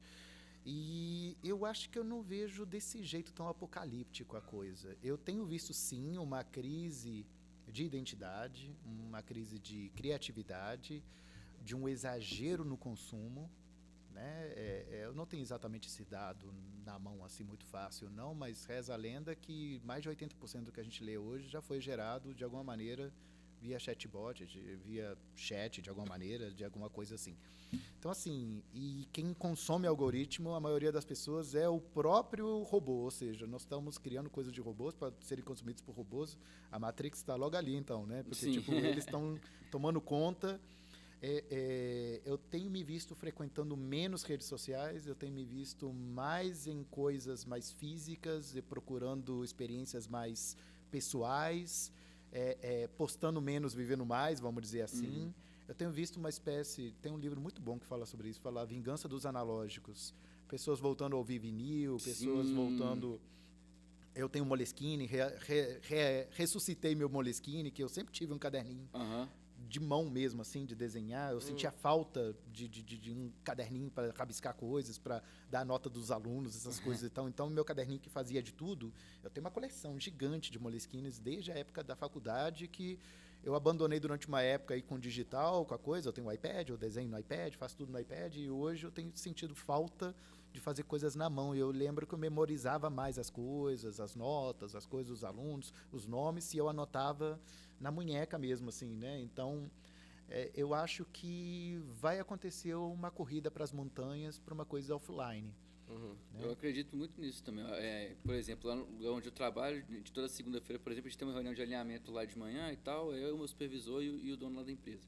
E eu acho que eu não vejo desse jeito tão apocalíptico a coisa. Eu tenho visto, sim, uma crise de identidade, uma crise de criatividade, de um exagero no consumo, né? Eu não tenho exatamente esse dado na mão assim muito fácil, não, mas reza a lenda que mais de 80% do que a gente lê hoje já foi gerado de alguma maneira via chatbot, via chat de alguma maneira, de alguma coisa assim. Então, assim, e quem consome algoritmo, a maioria das pessoas é o próprio robô, ou seja, nós estamos criando coisas de robôs para serem consumidos por robôs. A Matrix está logo ali, então, né? Porque, Sim. tipo, eles estão tomando conta. Eu tenho me visto frequentando menos redes sociais, eu tenho me visto mais em coisas mais físicas, e procurando experiências mais pessoais, postando menos, vivendo mais, vamos dizer assim. Eu tenho visto uma espécie... Tem um livro muito bom que fala sobre isso, fala A Vingança dos Analógicos. Pessoas voltando a ouvir vinil, pessoas Sim. voltando... Eu tenho um Moleskine, ressuscitei meu Moleskine, que eu sempre tive um caderninho Aham. de mão mesmo, assim, de desenhar. Eu sentia falta de um caderninho para rabiscar coisas, para dar nota dos alunos, essas coisas e tal. Então, meu caderninho que fazia de tudo, eu tenho uma coleção gigante de Moleskines desde a época da faculdade, que eu abandonei durante uma época aí com digital, com a coisa. Eu tenho um iPad, eu desenho no iPad, faço tudo no iPad, e hoje eu tenho sentido falta de fazer coisas na mão. E eu lembro que eu memorizava mais as coisas, as notas, as coisas dos alunos, os nomes, e eu anotava na munheca mesmo, assim, né? Então, eu acho que vai acontecer uma corrida para as montanhas, para uma coisa offline. Né? Eu acredito muito nisso também. Por exemplo, lá no lugar onde eu trabalho, de toda segunda-feira, por exemplo, a gente tem uma reunião de alinhamento lá de manhã e tal, eu, o meu supervisor e o dono lá da empresa.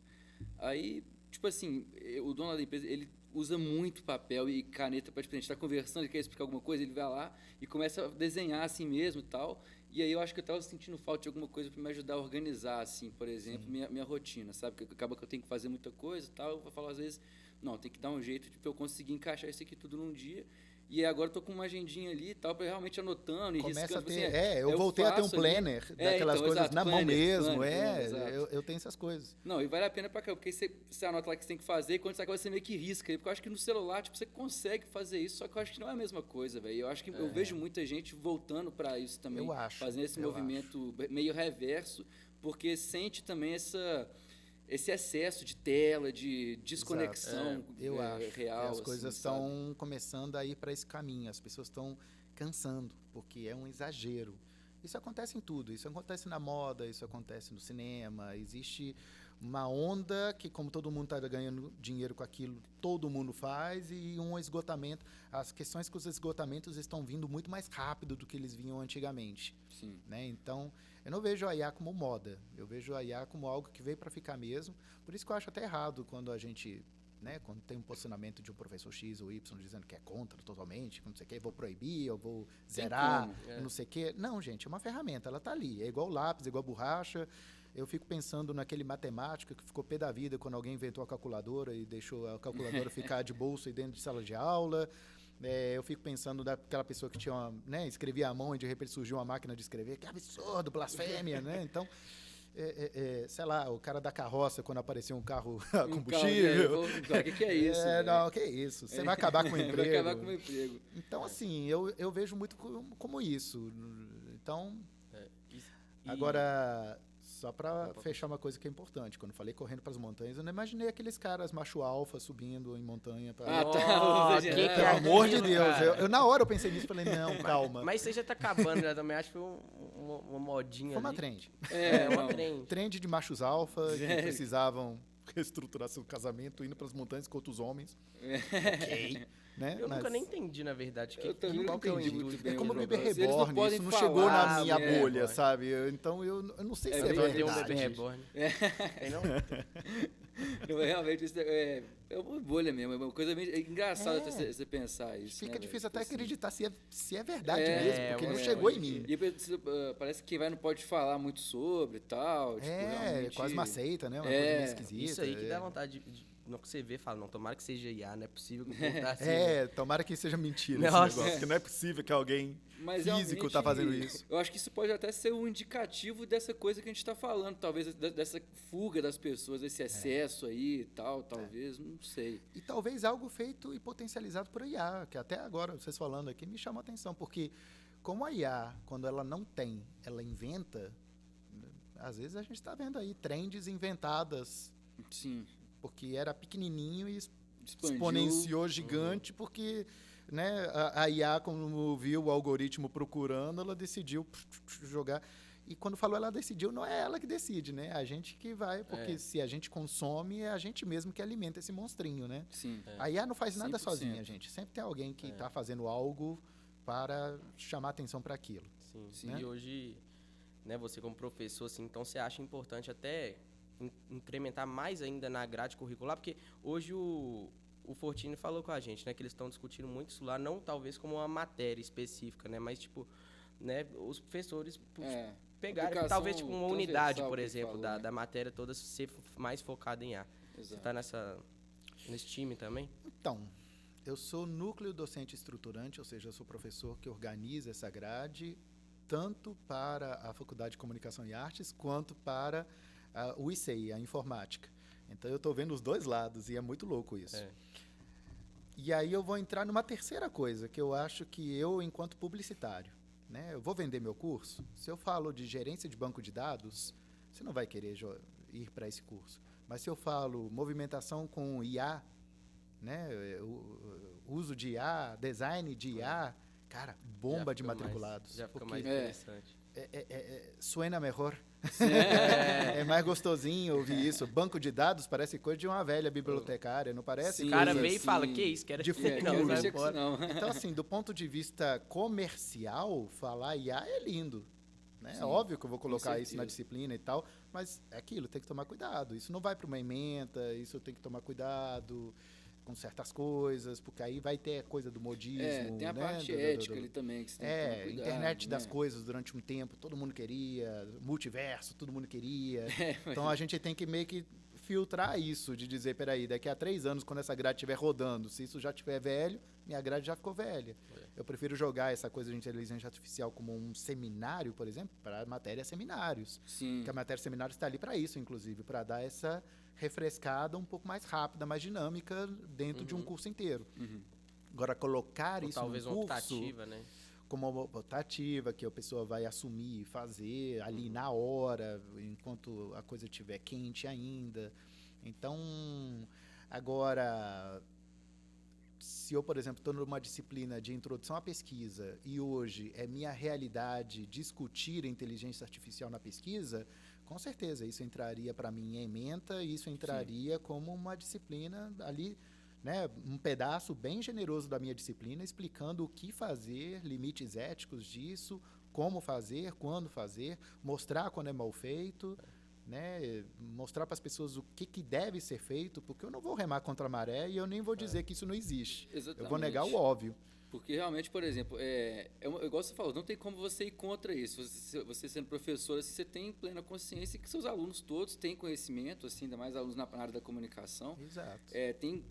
Aí, tipo assim, o dono lá da empresa, ele usa muito papel e caneta para, tipo, a gente tá conversando, ele quer explicar alguma coisa, ele vai lá e começa a desenhar assim mesmo e tal. E aí eu acho que eu estava sentindo falta de alguma coisa para me ajudar a organizar, assim, por exemplo, minha rotina, sabe? Porque acaba que eu tenho que fazer muita coisa e tal, eu vou falar às vezes, não, tem que dar um jeito de eu conseguir encaixar isso aqui tudo num dia. E agora eu tô com uma agendinha ali e tal, para realmente anotando e Começa riscando. a ter, assim, eu voltei a ter um faço ali. planner, daquelas então, coisas exato, na mão planner, mesmo, planner, exato. eu tenho essas coisas. Não, e vale a pena pra cá, porque você anota lá o que você tem que fazer, e quando você acaba, você meio que risca. Porque eu acho que no celular, tipo, você consegue fazer isso, só que eu acho que não é a mesma coisa, velho. Eu acho que eu vejo muita gente voltando pra isso também. Eu acho, fazendo esse eu movimento meio reverso, porque sente também esse excesso de tela, de desconexão Eu acho real. que as coisas assim, sabe? estão começando a ir para esse caminho. As pessoas estão cansando, porque é um exagero. Isso acontece em tudo. Isso acontece na moda, isso acontece no cinema. Existe uma onda que, como todo mundo está ganhando dinheiro com aquilo, todo mundo faz, e um esgotamento. As questões que os esgotamentos estão vindo muito mais rápido do que eles vinham antigamente. Sim. Né? Então, eu não vejo a IA como moda. Eu vejo a IA como algo que veio para ficar mesmo. Por isso que eu acho até errado quando a gente... Né, quando tem um posicionamento de um professor X ou Y dizendo que é contra totalmente, que não sei o que, vou proibir, eu vou zerar, não sei o que. Não, gente, é uma ferramenta, ela está ali. É igual lápis, é igual borracha. Eu fico pensando naquele matemático que ficou pé da vida quando alguém inventou a calculadora e deixou a calculadora ficar de bolso e dentro de sala de aula. Eu fico pensando naquela pessoa que tinha, né, escrevia à mão e de repente surgiu uma máquina de escrever. Que absurdo, blasfêmia, né? Então... sei lá, o cara da carroça, quando apareceu um carro a combustível. O que é isso? Não, que é isso? Você vai acabar com o emprego. Vai acabar com o emprego. Então, assim, eu vejo muito como isso. Então, agora, só para fechar uma coisa que é importante. Quando eu falei correndo para as montanhas, eu não imaginei aqueles caras macho alfa subindo em montanha. Ah, tá. Nossa, Hoje, que né? Pelo amor de aquilo, Deus. cara? Eu, na hora eu pensei nisso e falei, não, calma. Mas você já tá acabando, né? Também acho que foi uma modinha Foi uma ali. trend. É, uma não. trend. Trend de machos alfa que Sério? precisavam reestruturar seu casamento, indo para as montanhas com outros homens. Ok. Né? Eu Mas nunca nem entendi, na verdade. Eu também não qual que é o entendi intuito muito bem é como o bebê negócio. Eles não reborn, podem isso não falar, chegou na minha né? bolha, Reborn. sabe? Então eu não sei se é Tem um verdade. bebê reborn. Tem não? Não, realmente, isso é uma bolha mesmo. É uma coisa meio engraçada você pensar isso. Fica né, difícil velho? até Tipo assim. acreditar se é verdade É, mesmo, porque não é, chegou é. em mim. E parece que quem vai não pode falar muito sobre e tal. Tipo, realmente... quase uma seita, né? Uma É, coisa meio esquisita. Isso aí que é. dá vontade no que você vê, fala, não, tomara que seja IA, não é possível que o povo tá assim. Tomara que seja mentira Nossa. esse negócio, porque não é possível que alguém Mas físico realmente, tá fazendo isso. Eu acho que isso pode até ser um indicativo dessa coisa que a gente está falando, talvez dessa fuga das pessoas, desse excesso aí e tal, talvez, não sei. E talvez algo feito e potencializado por IA, que até agora, vocês falando aqui, me chamou a atenção, porque como a IA, quando ela não tem, ela inventa, às vezes a gente está vendo aí trends inventadas, Sim. porque era pequenininho e Expandiu. exponenciou gigante, porque né, a IA, como viu o algoritmo procurando, ela decidiu jogar. E quando falou ela decidiu, não é ela que decide, né? A gente que vai, porque se a gente consome, é a gente mesmo que alimenta esse monstrinho, né? Sim. A IA não faz nada 100%. sozinha, gente. Sempre tem alguém que está fazendo algo para chamar atenção para aquilo. Sim, Sim. Né? E hoje, né, você como professor, assim, então você acha importante até incrementar mais ainda na grade curricular, porque hoje o Fortini falou com a gente, né, que eles estão discutindo muito isso lá, não talvez como uma matéria específica, né, mas tipo, né, os professores pegarem, Aplicação talvez tipo uma unidade, transversal por que ele exemplo, falou, né? da matéria toda ser mais focada em A. Você Exato. está nesse time também? Então, eu sou núcleo docente estruturante, ou seja, eu sou professor que organiza essa grade, tanto para a Faculdade de Comunicação e Artes, quanto para o ICI, a informática. Então, eu estou vendo os dois lados, e é muito louco isso. É. E aí eu vou entrar numa terceira coisa, que eu acho que eu, enquanto publicitário, né, eu vou vender meu curso, se eu falo de gerência de banco de dados, você não vai querer ir para esse curso. Mas se eu falo movimentação com IA, né, o uso de IA, design de IA, cara, bomba de matriculados. Já fica porque mais interessante. suena melhor. É mais gostosinho ouvir isso. Banco de dados parece coisa de uma velha bibliotecária, não parece? Sim, O cara coisa veio e sim. fala, que isso, quero De não, quero futuro. sai mexer com isso fora. não. Então, assim, do ponto de vista comercial, falar IA é lindo. Né? Sim, É óbvio que eu vou colocar isso na certeza. disciplina e tal, mas é aquilo, tem que tomar cuidado. Isso não vai para uma ementa, isso tem que tomar cuidado com certas coisas, porque aí vai ter coisa do modismo. Tem a né? parte ética ali também, que você tem que tomar cuidado. Internet das né? coisas durante um tempo, todo mundo queria, multiverso, todo mundo queria. Então a gente tem que meio que filtrar isso, de dizer, peraí, daqui a 3 anos, quando essa grade estiver rodando, se isso já estiver velho, minha grade já ficou velha. Eu prefiro jogar essa coisa de inteligência artificial como um seminário, por exemplo, para a matéria seminários. Sim. Que a matéria seminários está ali para isso, inclusive, para dar essa refrescada um pouco mais rápida, mais dinâmica dentro de um curso inteiro. Uhum. Agora, colocar Ou isso talvez no uma curso optativa, né? como uma optativa, que a pessoa vai assumir e fazer ali na hora, enquanto a coisa estiver quente ainda. Então, agora, se eu, por exemplo, estou numa disciplina de introdução à pesquisa e hoje é minha realidade discutir a inteligência artificial na pesquisa, com certeza isso entraria para mim em ementa e isso entraria como uma disciplina ali, né, um pedaço bem generoso da minha disciplina, explicando o que fazer, limites éticos disso, como fazer, quando fazer, mostrar quando é mal feito, né, mostrar para as pessoas o que deve ser feito, porque eu não vou remar contra a maré e eu nem vou dizer que isso não existe. Exatamente. Eu vou negar o óbvio. Porque realmente, por exemplo, igual você falou, não tem como você ir contra isso. Você sendo professor, assim, você tem plena consciência que seus alunos todos têm conhecimento, assim, ainda mais alunos na área da comunicação. Exato. Tem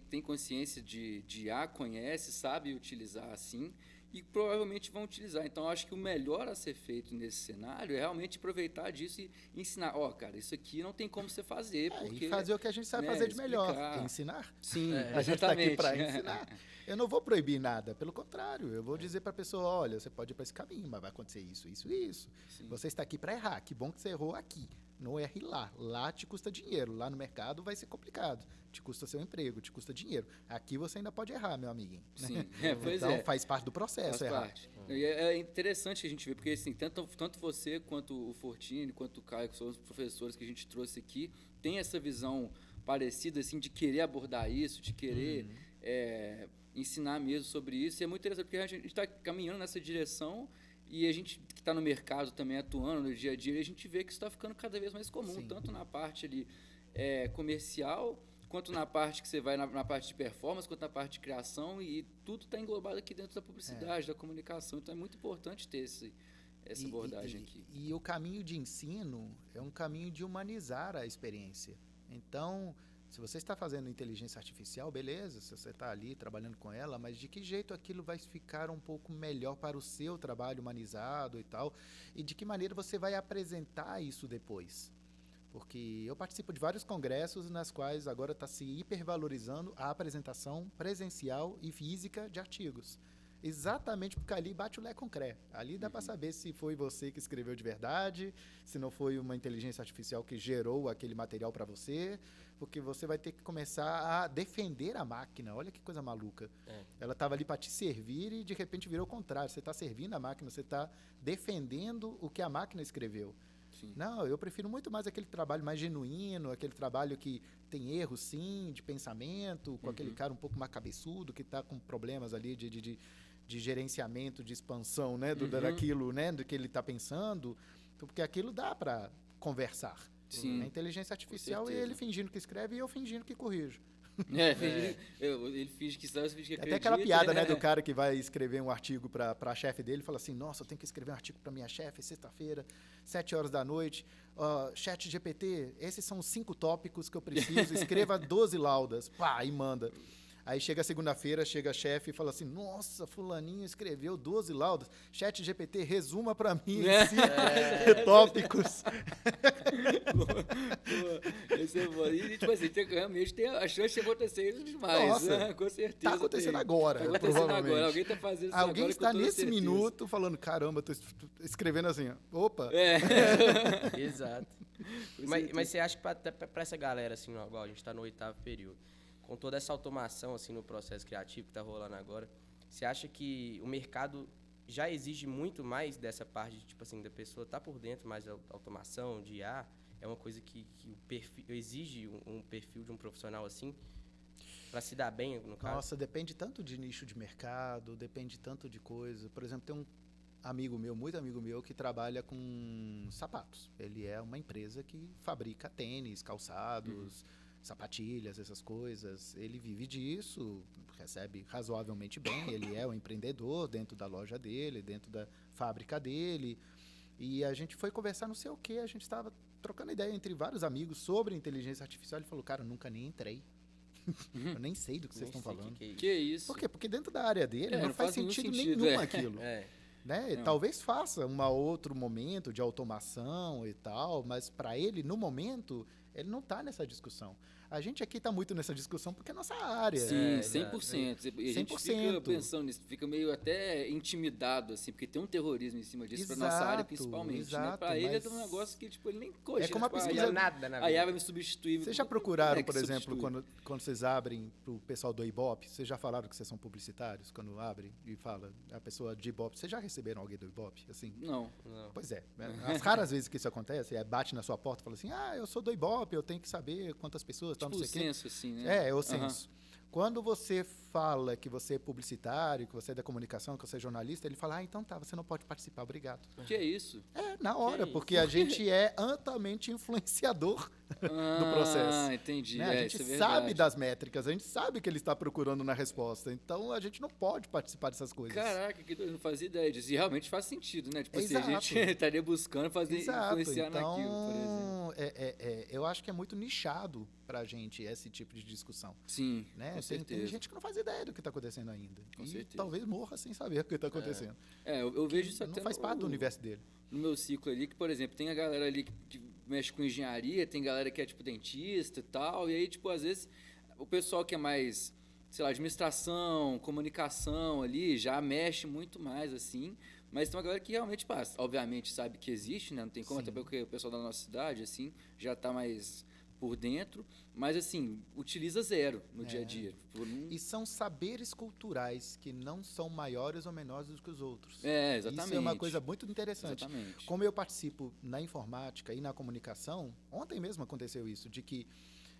tem consciência de IA, conhece, sabe utilizar assim, e provavelmente vão utilizar. Então, eu acho que o melhor a ser feito nesse cenário é realmente aproveitar disso e ensinar. Cara, isso aqui não tem como você fazer. Porque, e fazer o que a gente sabe fazer de melhor, é ensinar. Sim, a gente está aqui para ensinar. Eu não vou proibir nada, pelo contrário, eu vou dizer para a pessoa, olha, você pode ir para esse caminho, mas vai acontecer isso, isso e isso. Sim. Você está aqui para errar, que bom que você errou aqui. Não erre lá. Lá te custa dinheiro. Lá no mercado vai ser complicado. Te custa seu emprego, te custa dinheiro. Aqui você ainda pode errar, meu amiguinho. Sim, então faz parte do processo faz errar. Parte. E é interessante a gente ver, porque assim, tanto você quanto o Fortini, quanto o Caio, que são os professores que a gente trouxe aqui, tem essa visão parecida assim, de querer abordar isso, de querer ensinar mesmo sobre isso. E é muito interessante, porque a gente está caminhando nessa direção. E a gente que está no mercado também atuando no dia a dia, a gente vê que isso está ficando cada vez mais comum, Sim. tanto na parte ali, comercial, quanto na parte que você vai na parte de performance, quanto na parte de criação, e tudo está englobado aqui dentro da publicidade, da comunicação. Então é muito importante ter essa abordagem aqui. E o caminho de ensino é um caminho de humanizar a experiência. Então, se você está fazendo inteligência artificial, beleza, se você está ali trabalhando com ela, mas de que jeito aquilo vai ficar um pouco melhor para o seu trabalho humanizado e tal? E de que maneira você vai apresentar isso depois? Porque eu participo de vários congressos nas quais agora está se hipervalorizando a apresentação presencial e física de artigos. Exatamente porque ali bate o lé com cré. Ali dá para saber se foi você que escreveu de verdade, se não foi uma inteligência artificial que gerou aquele material para você, porque você vai ter que começar a defender a máquina. Olha que coisa maluca. Ela estava ali para te servir e de repente virou o contrário. Você está servindo a máquina, você está defendendo o que a máquina escreveu. Sim. Não, eu prefiro muito mais aquele trabalho mais genuíno, aquele trabalho que tem erros, sim, de pensamento, com aquele cara um pouco mais cabeçudo, que está com problemas ali de gerenciamento, de expansão, né, daquilo, né, do que ele está pensando, porque aquilo dá para conversar. Sim. A inteligência artificial é ele fingindo que escreve e eu fingindo que corrijo. Ele finge que sabe, finge que acredita. Até aquela piada, né, do cara que vai escrever um artigo para a chefe dele, fala assim, nossa, eu tenho que escrever um artigo para minha chefe, sexta-feira, 7h, chat GPT, esses são os 5 tópicos que eu preciso, escreva 12 laudas, pá, e manda. Aí chega segunda-feira, chega a chefe e fala assim, nossa, fulaninho escreveu 12 laudas. Chat GPT, resuma para mim 5 tópicos. Esse é bom. E, tipo assim, realmente tem a chance de acontecer isso demais. Nossa, né? Com certeza. Tá acontecendo agora. Tá acontecendo agora. Alguém tá fazendo isso Alguém agora. está nesse minuto falando, caramba, tô escrevendo assim, ó. Opa. Exato. Mas você acha que para essa galera, assim, igual a gente está no 8º período, com toda essa automação assim no processo criativo que está rolando agora, você acha que o mercado já exige muito mais dessa parte de, tipo assim, da pessoa estar por dentro mais da automação, de IA? É uma coisa que o perfil exige um perfil de um profissional assim para se dar bem, no caso? Nossa, depende tanto de nicho de mercado, depende tanto de coisa. Por exemplo, tem um amigo meu, muito amigo meu, que trabalha com sapatos. Ele é uma empresa que fabrica tênis, calçados, sapatilhas, essas coisas. Ele vive disso, recebe razoavelmente bem. Ele é um empreendedor dentro da loja dele, dentro da fábrica dele. E a gente foi conversar não sei o quê. A gente estava trocando ideia entre vários amigos sobre inteligência artificial. Ele falou, cara, eu nunca nem entrei. Eu nem sei do que vocês estão falando. Que isso? Por quê? Porque dentro da área dele não faz sentido nenhum aquilo. Né? Talvez faça um outro momento de automação e tal, mas para ele, no momento, ele não está nessa discussão. A gente aqui está muito nessa discussão porque é nossa área. Sim, 100%. E a gente fica pensando nisso, fica meio até intimidado, assim, porque tem um terrorismo em cima disso, para nossa área principalmente. Exato, né? Para ele é um negócio que tipo, ele nem cogita. É como a pesquisa... nada na vida. A IA vai me substituir. Vocês já procuraram, por exemplo, quando vocês abrem para o pessoal do Ibope, vocês já falaram que vocês são publicitários, quando abrem e fala a pessoa de Ibope, vocês já receberam alguém do Ibope? Assim? Não. Pois é. As raras vezes que isso acontece, bate na sua porta e fala assim, eu sou do Ibope, eu tenho que saber quantas pessoas... Tipo não sei o censo, assim, né? É o censo. Quando você fala que você é publicitário, que você é da comunicação, que você é jornalista, ele fala, então tá, você não pode participar, obrigado. Que é isso? Na hora, porque a gente é altamente influenciador do processo. Entendi. Né? A gente isso é sabe verdade. das métricas, a gente sabe o que ele está procurando na resposta. Então, a gente não pode participar dessas coisas. Caraca, que doido, eu não fazia ideia disso. E realmente faz sentido, né? Tipo assim, a Exato. gente estaria buscando fazer influenciar Então, naquilo, por exemplo. eu acho que é muito nichado pra gente esse tipo de discussão. Sim, Né? com Tem certeza. gente que não faz ideia do que está acontecendo ainda. Com e certeza. talvez morra sem saber o que está acontecendo. Eu vejo isso Não até faz parte do universo dele. no meu ciclo ali, que, por exemplo, tem a galera ali que mexe com engenharia, tem galera que é, tipo, dentista e tal, e aí, tipo, às vezes, o pessoal que é mais, sei lá, administração, comunicação ali, já mexe muito mais, assim, mas tem uma galera que realmente passa. Obviamente sabe que existe, né? Não tem como, Sim. até porque o pessoal da nossa cidade, assim, já tá mais por dentro, mas, assim, utiliza zero no dia a dia. Tipo, E são saberes culturais que não são maiores ou menores do que os outros. exatamente. Isso é uma coisa muito interessante. Exatamente. Como eu participo na informática e na comunicação, ontem mesmo aconteceu isso, de que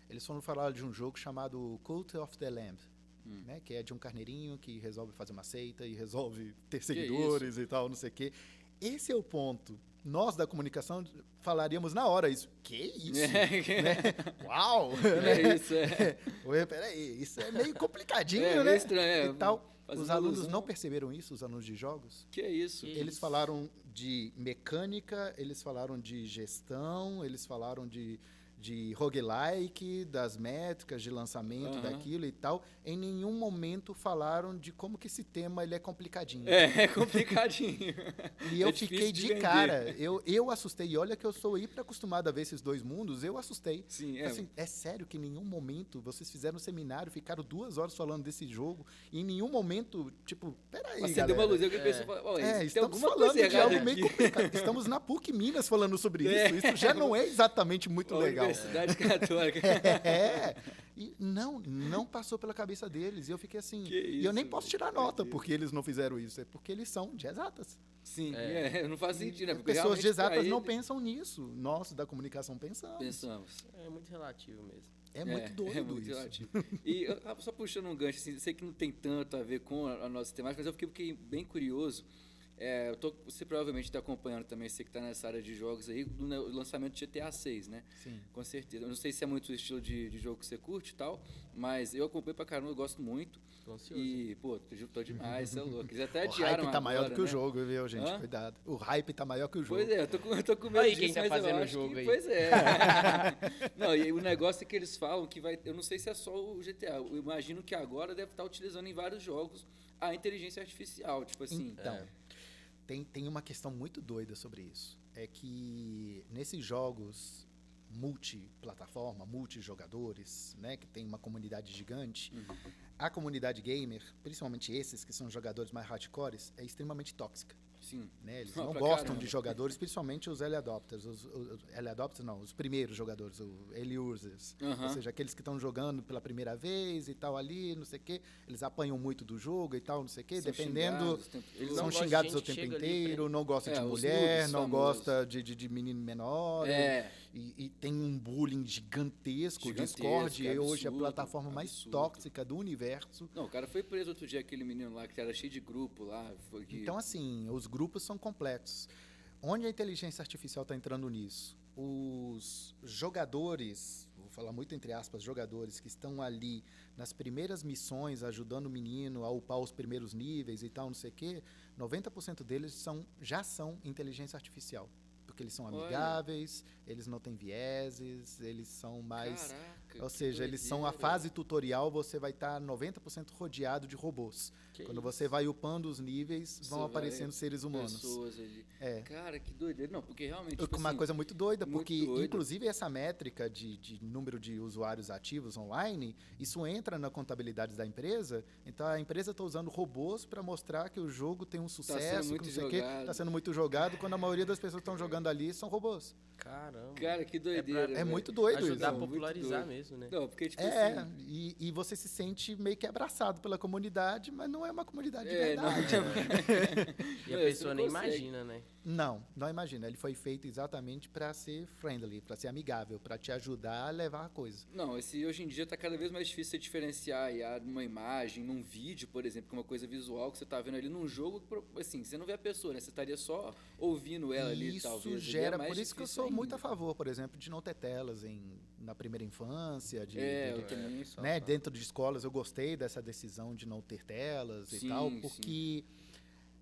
eles foram falar de um jogo chamado Cult of the Lamb, né, que é de um carneirinho que resolve fazer uma seita e resolve ter seguidores e tal, não sei o quê. Esse é o ponto. Nós, da comunicação, falaríamos na hora isso. Que isso? Né? Uau! Isso, é. Ué, peraí, isso é meio complicadinho, É, né? meio estranho, E tal. faz Os uma alunos ilusão. não perceberam isso, os alunos de jogos? Que é isso? Eles falaram de mecânica, eles falaram de gestão, eles falaram de roguelike, das métricas de lançamento daquilo e tal. Em nenhum momento falaram de como que esse tema ele é complicadinho. É complicadinho. E eu É difícil fiquei de de vender. cara. Eu assustei. E olha que eu sou hiper acostumado a ver esses dois mundos, eu assustei. Sim, Assim, é sério que em nenhum momento vocês fizeram um seminário, ficaram 2 horas falando desse jogo, e em nenhum momento, tipo, peraí, Você galera. deu uma luz, eu pensei, tem Estamos alguma falando coisa de errada algo meio aqui. complicado. Estamos na PUC Minas falando sobre isso. Isso já não é exatamente muito legal. Universidade Católica. E não passou pela cabeça deles. E eu fiquei assim. Que E eu nem isso, posso velho, tirar que nota doideira. porque eles não fizeram isso. É porque eles são de exatas. Sim, não faz sentido, né? Porque Pessoas de realmente pra exatas não ele- pensam nisso. Nós, da comunicação, pensamos. Pensamos. É muito relativo mesmo. É muito doido é muito isso. relativo. E só puxando um gancho, assim, sei que não tem tanto a ver com a nossa temática, mas eu fiquei bem curioso. Você provavelmente está acompanhando também, você que está nessa área de jogos aí, do lançamento de GTA 6, né? Sim. Com certeza. Eu não sei se é muito o estilo de jogo que você curte e tal, mas eu acompanho pra caramba, eu gosto muito. Tô ansioso. E, pô, tô demais, você é louco. Eles até O adiaram hype tá maior do agora, que o né? jogo, viu, gente? Hã? Cuidado. O hype tá maior que o jogo. Pois é, eu tô com medo Aí disso, quem tá mas fazendo eu o acho jogo que, aí. Pois é. Não, e o negócio é que eles falam que vai... Eu não sei se é só o GTA. Eu imagino que agora deve estar utilizando em vários jogos a inteligência artificial. Tipo assim... Então, tem uma questão muito doida sobre isso. É que nesses jogos multiplataforma, multijogadores, né, que tem uma comunidade gigante, a comunidade gamer, principalmente esses que são jogadores mais hardcores, é extremamente tóxica. Sim. Né? Eles Ah, não pra gostam caramba. de jogadores, principalmente os early adopters. Os early adopters não, os primeiros jogadores, os early users. Aham. Ou seja, aqueles que estão jogando pela primeira vez e tal ali, não sei o quê. Eles apanham muito do jogo e tal, não sei o quê. São Dependendo, xingados o tempo Eles todo. não são gostam de xingados o gente que tempo chega ali inteiro, não gosta de os mulher, noobs não famosos. gosta de menino menor. É. E tem um bullying gigantesco. O Gigantesco, Discord é hoje a absurdo, plataforma mais absurdo. tóxica do universo. Não, o cara foi preso outro dia, aquele menino lá que era cheio de grupo lá. Foi que... Então, assim, os grupos são complexos. Onde a inteligência artificial está entrando nisso? Os jogadores, vou falar muito entre aspas, jogadores que estão ali nas primeiras missões, ajudando o menino a upar os primeiros níveis e tal, não sei o quê, 90% deles já são inteligência artificial. Porque eles são Olha. amigáveis, eles não têm vieses, eles são mais... Caraca, Ou que seja, eles são a doideira. fase tutorial, você vai estar 90% rodeado de robôs. Que Quando isso? você vai upando os níveis, Você vão vai- aparecendo seres humanos. Pessoas ali. É. Cara, que doideira. Não, porque realmente, tipo Uma assim, coisa muito doida, muito porque doido. inclusive essa métrica de número de usuários ativos online, isso entra na contabilidade da empresa, então a empresa está usando robôs para mostrar que o jogo tem um sucesso, muito que não sei o quê, jogado. está sendo muito jogado, quando a maioria das pessoas que estão jogando ali são robôs. Caramba. Cara, que doideira. É velho. muito doido Ajudar isso. a popularizar Muito doido. mesmo, né? Não, porque, tipo assim... e você se sente meio que abraçado pela comunidade, mas não é uma comunidade de É, não, verdade. E a Não, pessoa você nem não consegue. imagina, né? Não imagina. Ele foi feito exatamente para ser friendly, para ser amigável, para te ajudar a levar a coisa. Não, hoje em dia tá cada vez mais difícil você diferenciar a IA numa imagem, num vídeo, por exemplo, que é uma coisa visual que você tá vendo ali num jogo, assim, você não vê a pessoa, né? Você estaria só ouvindo ela ali, Isso talvez. Ali gera, é mais por isso que eu difícil sou muito a ainda. favor, por exemplo, de não ter telas na primeira infância, Eu também. né, dentro de escolas eu gostei dessa decisão de não ter telas e Sim, tal, sim. porque,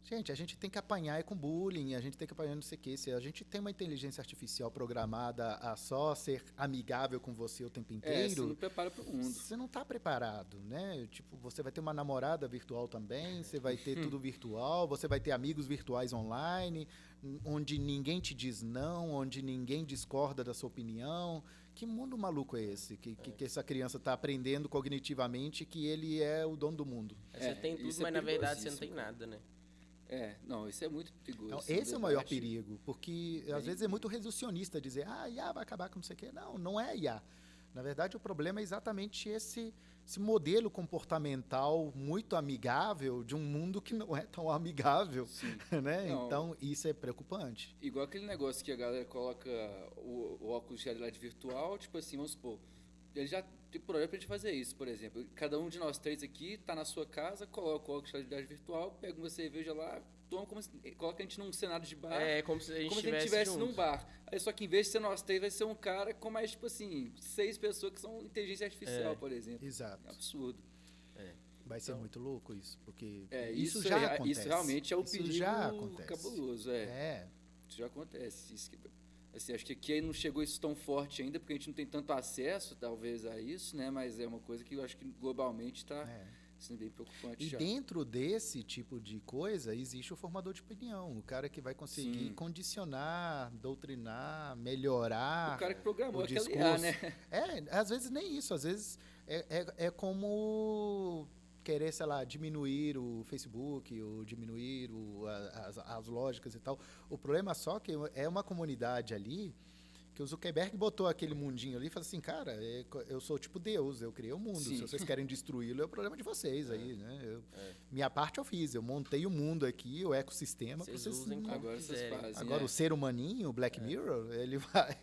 gente, a gente tem que apanhar com bullying, a gente tem que apanhar não sei o quê. Se a gente tem uma inteligência artificial programada a só ser amigável com você o tempo Você inteiro, não prepara pro mundo. você não está preparado, né? Tipo, você vai ter uma namorada virtual também, você vai ter tudo virtual, você vai ter amigos virtuais online, onde ninguém te diz não, onde ninguém discorda da sua opinião. Que mundo maluco é esse? Que essa criança está aprendendo cognitivamente que ele é o dono do mundo. Você tem tudo, isso é mas na verdade você não perigosíssimo, tem cara. nada, né? Não, isso é muito perigoso. Então, esse esse é o maior debate. perigo, porque às vezes é muito reducionista dizer, a IA vai acabar com não sei o quê. Não é a IA. Na verdade, o problema é exatamente esse modelo comportamental muito amigável de um mundo que não é tão amigável, Sim. né? Não. Então, isso é preocupante. Igual aquele negócio que a galera coloca o óculos de realidade virtual, tipo assim, vamos supor, ele já tem problema pra gente fazer isso, por exemplo. Cada um de nós três aqui tá na sua casa, coloca o óculos de realidade virtual, pega uma cerveja lá, toma coloca a gente num cenário de bar. É como se a gente Como se a gente estivesse estivesse junto. num bar. Aí só que em vez de ser nós três, vai ser um cara com mais, tipo assim, 6 pessoas que são inteligência artificial, por exemplo. Exato. É absurdo. Vai ser Então- muito louco isso, porque Isso já acontece. Isso realmente é o Isso perigo já acontece. cabuloso, Isso já acontece. Assim, acho que aqui não chegou isso tão forte ainda, porque a gente não tem tanto acesso, talvez, a isso, né? Mas é uma coisa que eu acho que globalmente está sendo bem preocupante E já. dentro desse tipo de coisa, existe o formador de opinião, o cara que vai conseguir Sim. condicionar, doutrinar, melhorar. O cara que programou o aquela discurso. IA, né? Às vezes nem isso, às vezes é como querer, sei lá, diminuir o Facebook, ou diminuir as lógicas e tal. O problema só que é uma comunidade ali que o Zuckerberg botou aquele mundinho ali e falou assim, cara, eu sou tipo Deus, eu criei o mundo, Sim. se vocês querem destruí-lo é o problema de vocês aí, né? Minha parte eu fiz, eu montei o mundo aqui, o ecossistema, pra Vocês vocês usem como Agora vocês quiserem. fazem. Agora, o ser humaninho, o Black Mirror, ele vai,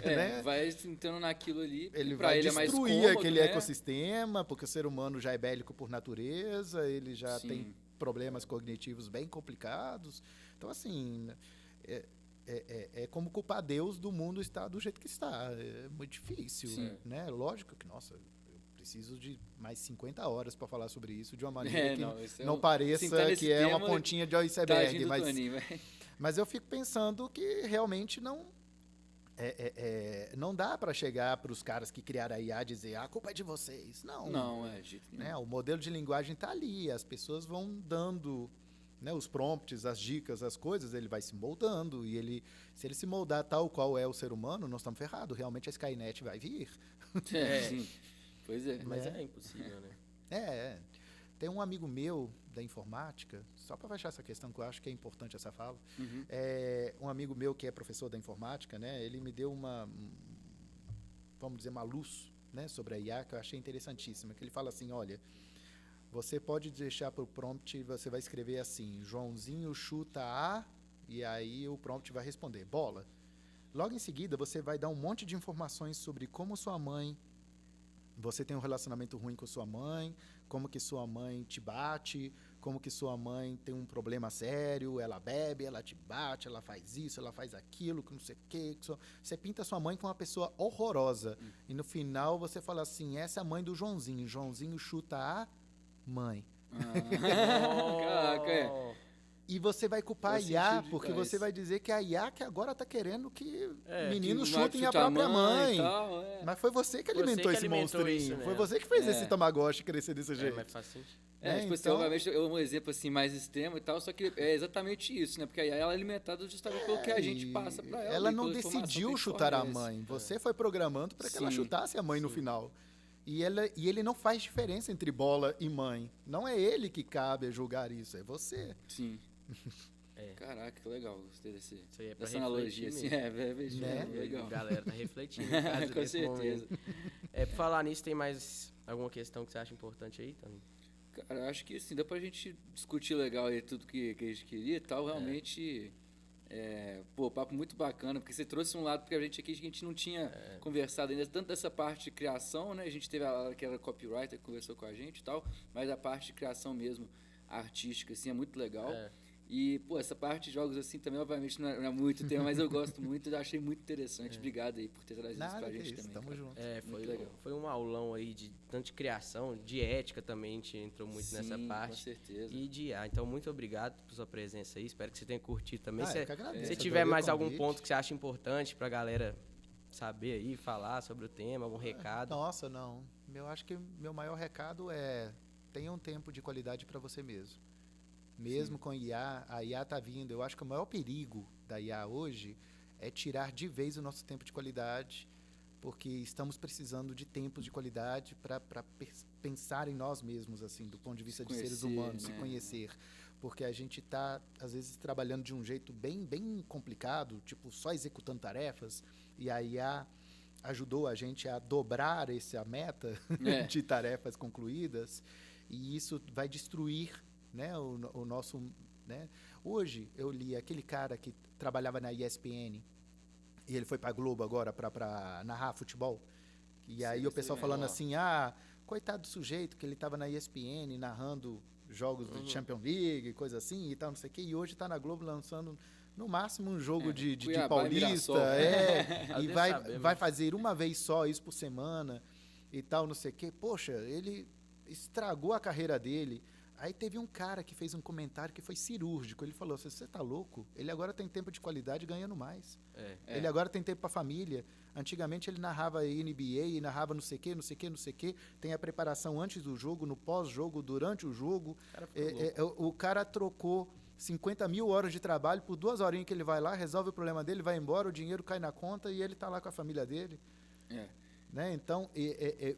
né? Vai entrando naquilo ali, Ele pra vai ele é mais destruir cômodo, aquele né? ecossistema, porque o ser humano já é bélico por natureza, ele já Sim. tem problemas cognitivos bem complicados. Então, assim, é como culpar Deus do mundo estar do jeito que está. É muito difícil, Sim. né? Lógico que, nossa, eu preciso de mais 50 horas para falar sobre isso de uma maneira que isso não assim, pareça tá nesse que é uma tema, pontinha de Tadinho iceberg, do mas Toninho, vai. mas eu fico pensando que realmente não dá para chegar para os caras que criaram a IA e dizer a culpa é de vocês. Não, de jeito nenhum. Né? O modelo de linguagem está ali, as pessoas vão dando, né, os prompts, as dicas, as coisas, ele vai se moldando. E se ele se moldar tal qual é o ser humano, nós estamos ferrados. Realmente a Skynet vai vir. Sim. Pois é. Mas Né? é impossível, né? Tem um amigo meu da informática, só para fechar essa questão que eu acho que é importante essa fala, Uhum. um amigo meu que é professor da informática, né, ele me deu vamos dizer, uma luz, né, sobre a IA que eu achei interessantíssima, que ele fala assim, olha, você pode deixar para o prompt, você vai escrever assim, Joãozinho chuta A, e aí o prompt vai responder, bola. Logo em seguida, você vai dar um monte de informações sobre como sua mãe, você tem um relacionamento ruim com sua mãe, como que sua mãe te bate, como que sua mãe tem um problema sério, ela bebe, ela te bate, ela faz isso, ela faz aquilo, que não sei o quê. Você pinta sua mãe como uma pessoa horrorosa. E no final você fala assim, essa é a mãe do Joãozinho. Joãozinho chuta a mãe. Caraca, E você vai culpar Faz a IA, sentido porque demais. você vai dizer que a IA que agora está querendo que É, meninos Que vai chutem a chutar própria mãe. e tal, Mas foi você que Você alimentou que esse alimentou monstrinho. isso Foi nela. você que fez É. esse Tamagotchi crescer desse jeito. Mas faz sentido. Tipo assim, então- obviamente, um exemplo assim mais extremo e tal, só que é exatamente isso, né? Porque aí ela é alimentada justamente pelo que a gente passa pra ela. Ela e não pela informação que decidiu gente chutar a fornece. mãe. Você foi programando para que ela Sim, chutasse a mãe no final. E ele não faz diferença entre bola e mãe. Não é ele que cabe a julgar isso, é você. Sim. É. Caraca, que legal. Gostei Isso aí é pra dessa analogia. refletir Assim, mesmo. veja, Né? legal. A galera tá refletindo em casa Com nesse certeza. momento. Por falar nisso, tem mais alguma questão que você acha importante aí, Tony? Cara, eu acho que assim, dá pra gente discutir legal aí tudo que a gente queria e tal. Realmente, papo muito bacana, porque você trouxe um lado pra gente aqui que a gente não tinha conversado ainda, tanto dessa parte de criação, né? A gente teve a que era copywriter que conversou com a gente e tal, mas a parte de criação mesmo, artística, assim, é muito legal. E, essa parte de jogos assim também, obviamente, não é muito tema, mas eu gosto muito, eu achei muito interessante. Obrigado aí por ter trazido isso pra gente também. Tamo junto. Foi legal. Foi um aulão aí de tanto de criação, de ética também, a gente entrou muito nessa parte. Com certeza. E de IA. Então, muito obrigado por sua presença aí. Espero que você tenha curtido também. Eu que agradeço, Se tiver mais algum ponto que você acha importante pra galera saber aí, falar sobre o tema, algum recado. Nossa, não. Eu acho que meu maior recado é: tenha um tempo de qualidade para você mesmo. Mesmo com IA, a IA está vindo. Eu acho que o maior perigo da IA hoje é tirar de vez o nosso tempo de qualidade, porque estamos precisando de tempos de qualidade para pensar em nós mesmos, assim, do ponto de vista de seres humanos, se conhecer. Porque a gente está, às vezes, trabalhando de um jeito bem, bem complicado, tipo, só executando tarefas, e a IA ajudou a gente a dobrar essa meta de tarefas concluídas, e isso vai destruir, né, o nosso, né? Hoje eu li aquele cara que trabalhava na ESPN e ele foi para a Globo agora para narrar futebol, e aí o pessoal falando assim, coitado do sujeito que ele estava na ESPN narrando jogos de Champions League, coisa assim e tal, não sei o quê, e hoje está na Globo lançando no máximo um jogo de Paulista, e vai fazer uma vez só isso por semana e tal, não sei o quê. Poxa, ele estragou a carreira dele. Aí teve um cara que fez um comentário que foi cirúrgico. Ele falou: você tá louco? Ele agora tem tempo de qualidade ganhando mais. Ele agora tem tempo para família. Antigamente ele narrava NBA e narrava não sei o quê, não sei o quê, não sei o quê. Tem a preparação antes do jogo, no pós-jogo, durante o jogo. O cara trocou 50 mil horas de trabalho por 2 horinhas que ele vai lá, resolve o problema dele, vai embora, o dinheiro cai na conta e ele tá lá com a família dele. Né? Então,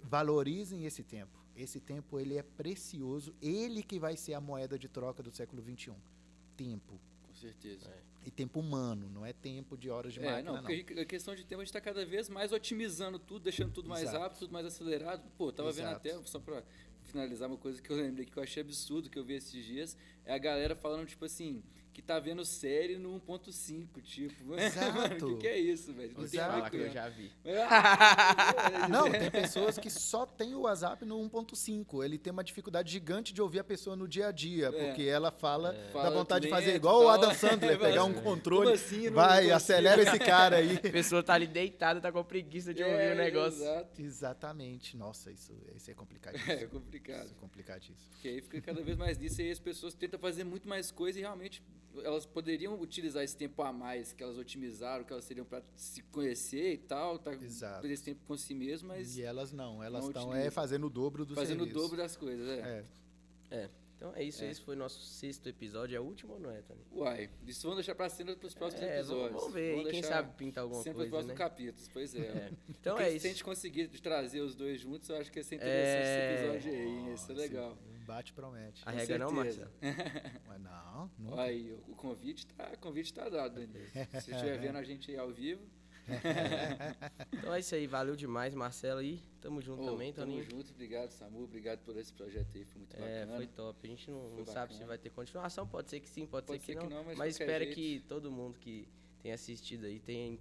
valorizem esse tempo. Esse tempo ele é precioso, ele que vai ser a moeda de troca do século XXI. Tempo. Com certeza. E tempo humano, não é tempo de horas de máquina, não. Porque a questão de tempo, a gente está cada vez mais otimizando tudo, deixando tudo mais rápido, tudo mais acelerado. Tava vendo até, só para finalizar, uma coisa que eu lembrei que eu achei absurdo, que eu vi esses dias, é a galera falando, tipo assim, que tá vendo série no 1.5, tipo. Exato. O que é isso, velho? Não tem falar que eu já vi. Não, tem pessoas que só tem o WhatsApp no 1.5. Ele tem uma dificuldade gigante de ouvir a pessoa no dia a dia, porque ela fala da vontade de fazer igual o Adam Sandler, pegar um controle, assim, vai, acelera esse cara aí. A pessoa tá ali deitada, tá com preguiça de ouvir o negócio. Exatamente. Nossa, isso é complicadíssimo. É complicado. Isso é complicadíssimo. Porque aí fica cada vez mais nisso, e aí as pessoas tentam fazer muito mais coisa e realmente elas poderiam utilizar esse tempo a mais que elas otimizaram, que elas seriam para se conhecer e tal, perder esse tempo com si mesmo, mas... E elas não, elas não estão utilizam. Fazendo o dobro do serviço. Fazendo o dobro das coisas, Então é isso, esse foi o nosso 6º episódio. É o último ou não é, Tony? Uai, isso vamos deixar pra cena para os próximos episódios. Vamos ver aí, quem sabe pinta alguma sempre coisa, para os próximos né? capítulos, pois é. Então porque é isso. se a gente conseguir trazer os dois juntos, eu acho que ia ser interessante esse episódio aí, ia ser legal. O bate promete. Arrega não, Marcelo? Mas não, nunca. Aí, o convite tá dado, Danilo. Se você estiver vendo a gente aí ao vivo... Então é isso aí, valeu demais, Marcelo, e tamo junto também, Toninho. Tamo junto, obrigado, Samu, obrigado por esse projeto aí, foi muito bacana. Foi top, a gente não sabe se vai ter continuação, pode ser que sim, pode ser que não, mas mas espero que todo mundo que tenha assistido aí tenha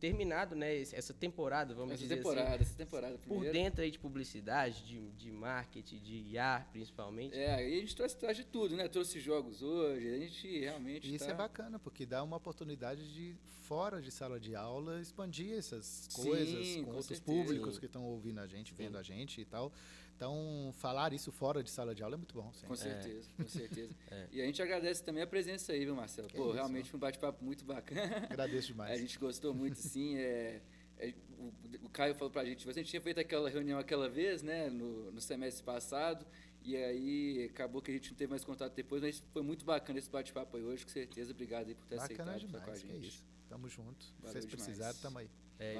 terminado, né, essa temporada, vamos dizer assim. Essa temporada por dentro aí de publicidade, de marketing, de IA, principalmente. E a gente traz de tudo, né? Trouxe jogos hoje, a gente realmente Isso é bacana, porque dá uma oportunidade de, fora de sala de aula, expandir essas coisas com outros públicos que estão ouvindo a gente, vendo a gente e tal. Então, falar isso fora de sala de aula é muito bom. Sempre. Com certeza, com certeza. E a gente agradece também a presença aí, viu, Marcelo? Realmente foi um bate-papo muito bacana. Agradeço demais. A gente gostou muito, sim. O Caio falou pra gente, você tinha feito aquela reunião aquela vez, né, no semestre passado, e aí acabou que a gente não teve mais contato depois, mas foi muito bacana esse bate-papo aí hoje, com certeza. Obrigado aí por ter aceitado estar com a gente. Que é isso. Tamo junto. Se Valeu vocês demais. precisarem, tamo aí.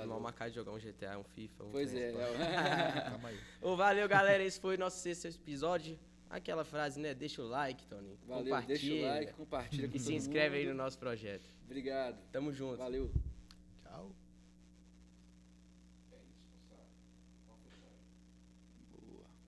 Mal marcar de jogar um GTA, um FIFA, Pois Tamo aí. Valeu, galera, esse foi o nosso 6º episódio. Aquela frase, né? Deixa o like, Tony. Valeu, compartilha. deixa o like, compartilha com e todo se inscreve mundo. aí no nosso projeto. Obrigado. Tamo junto. Valeu. Tchau.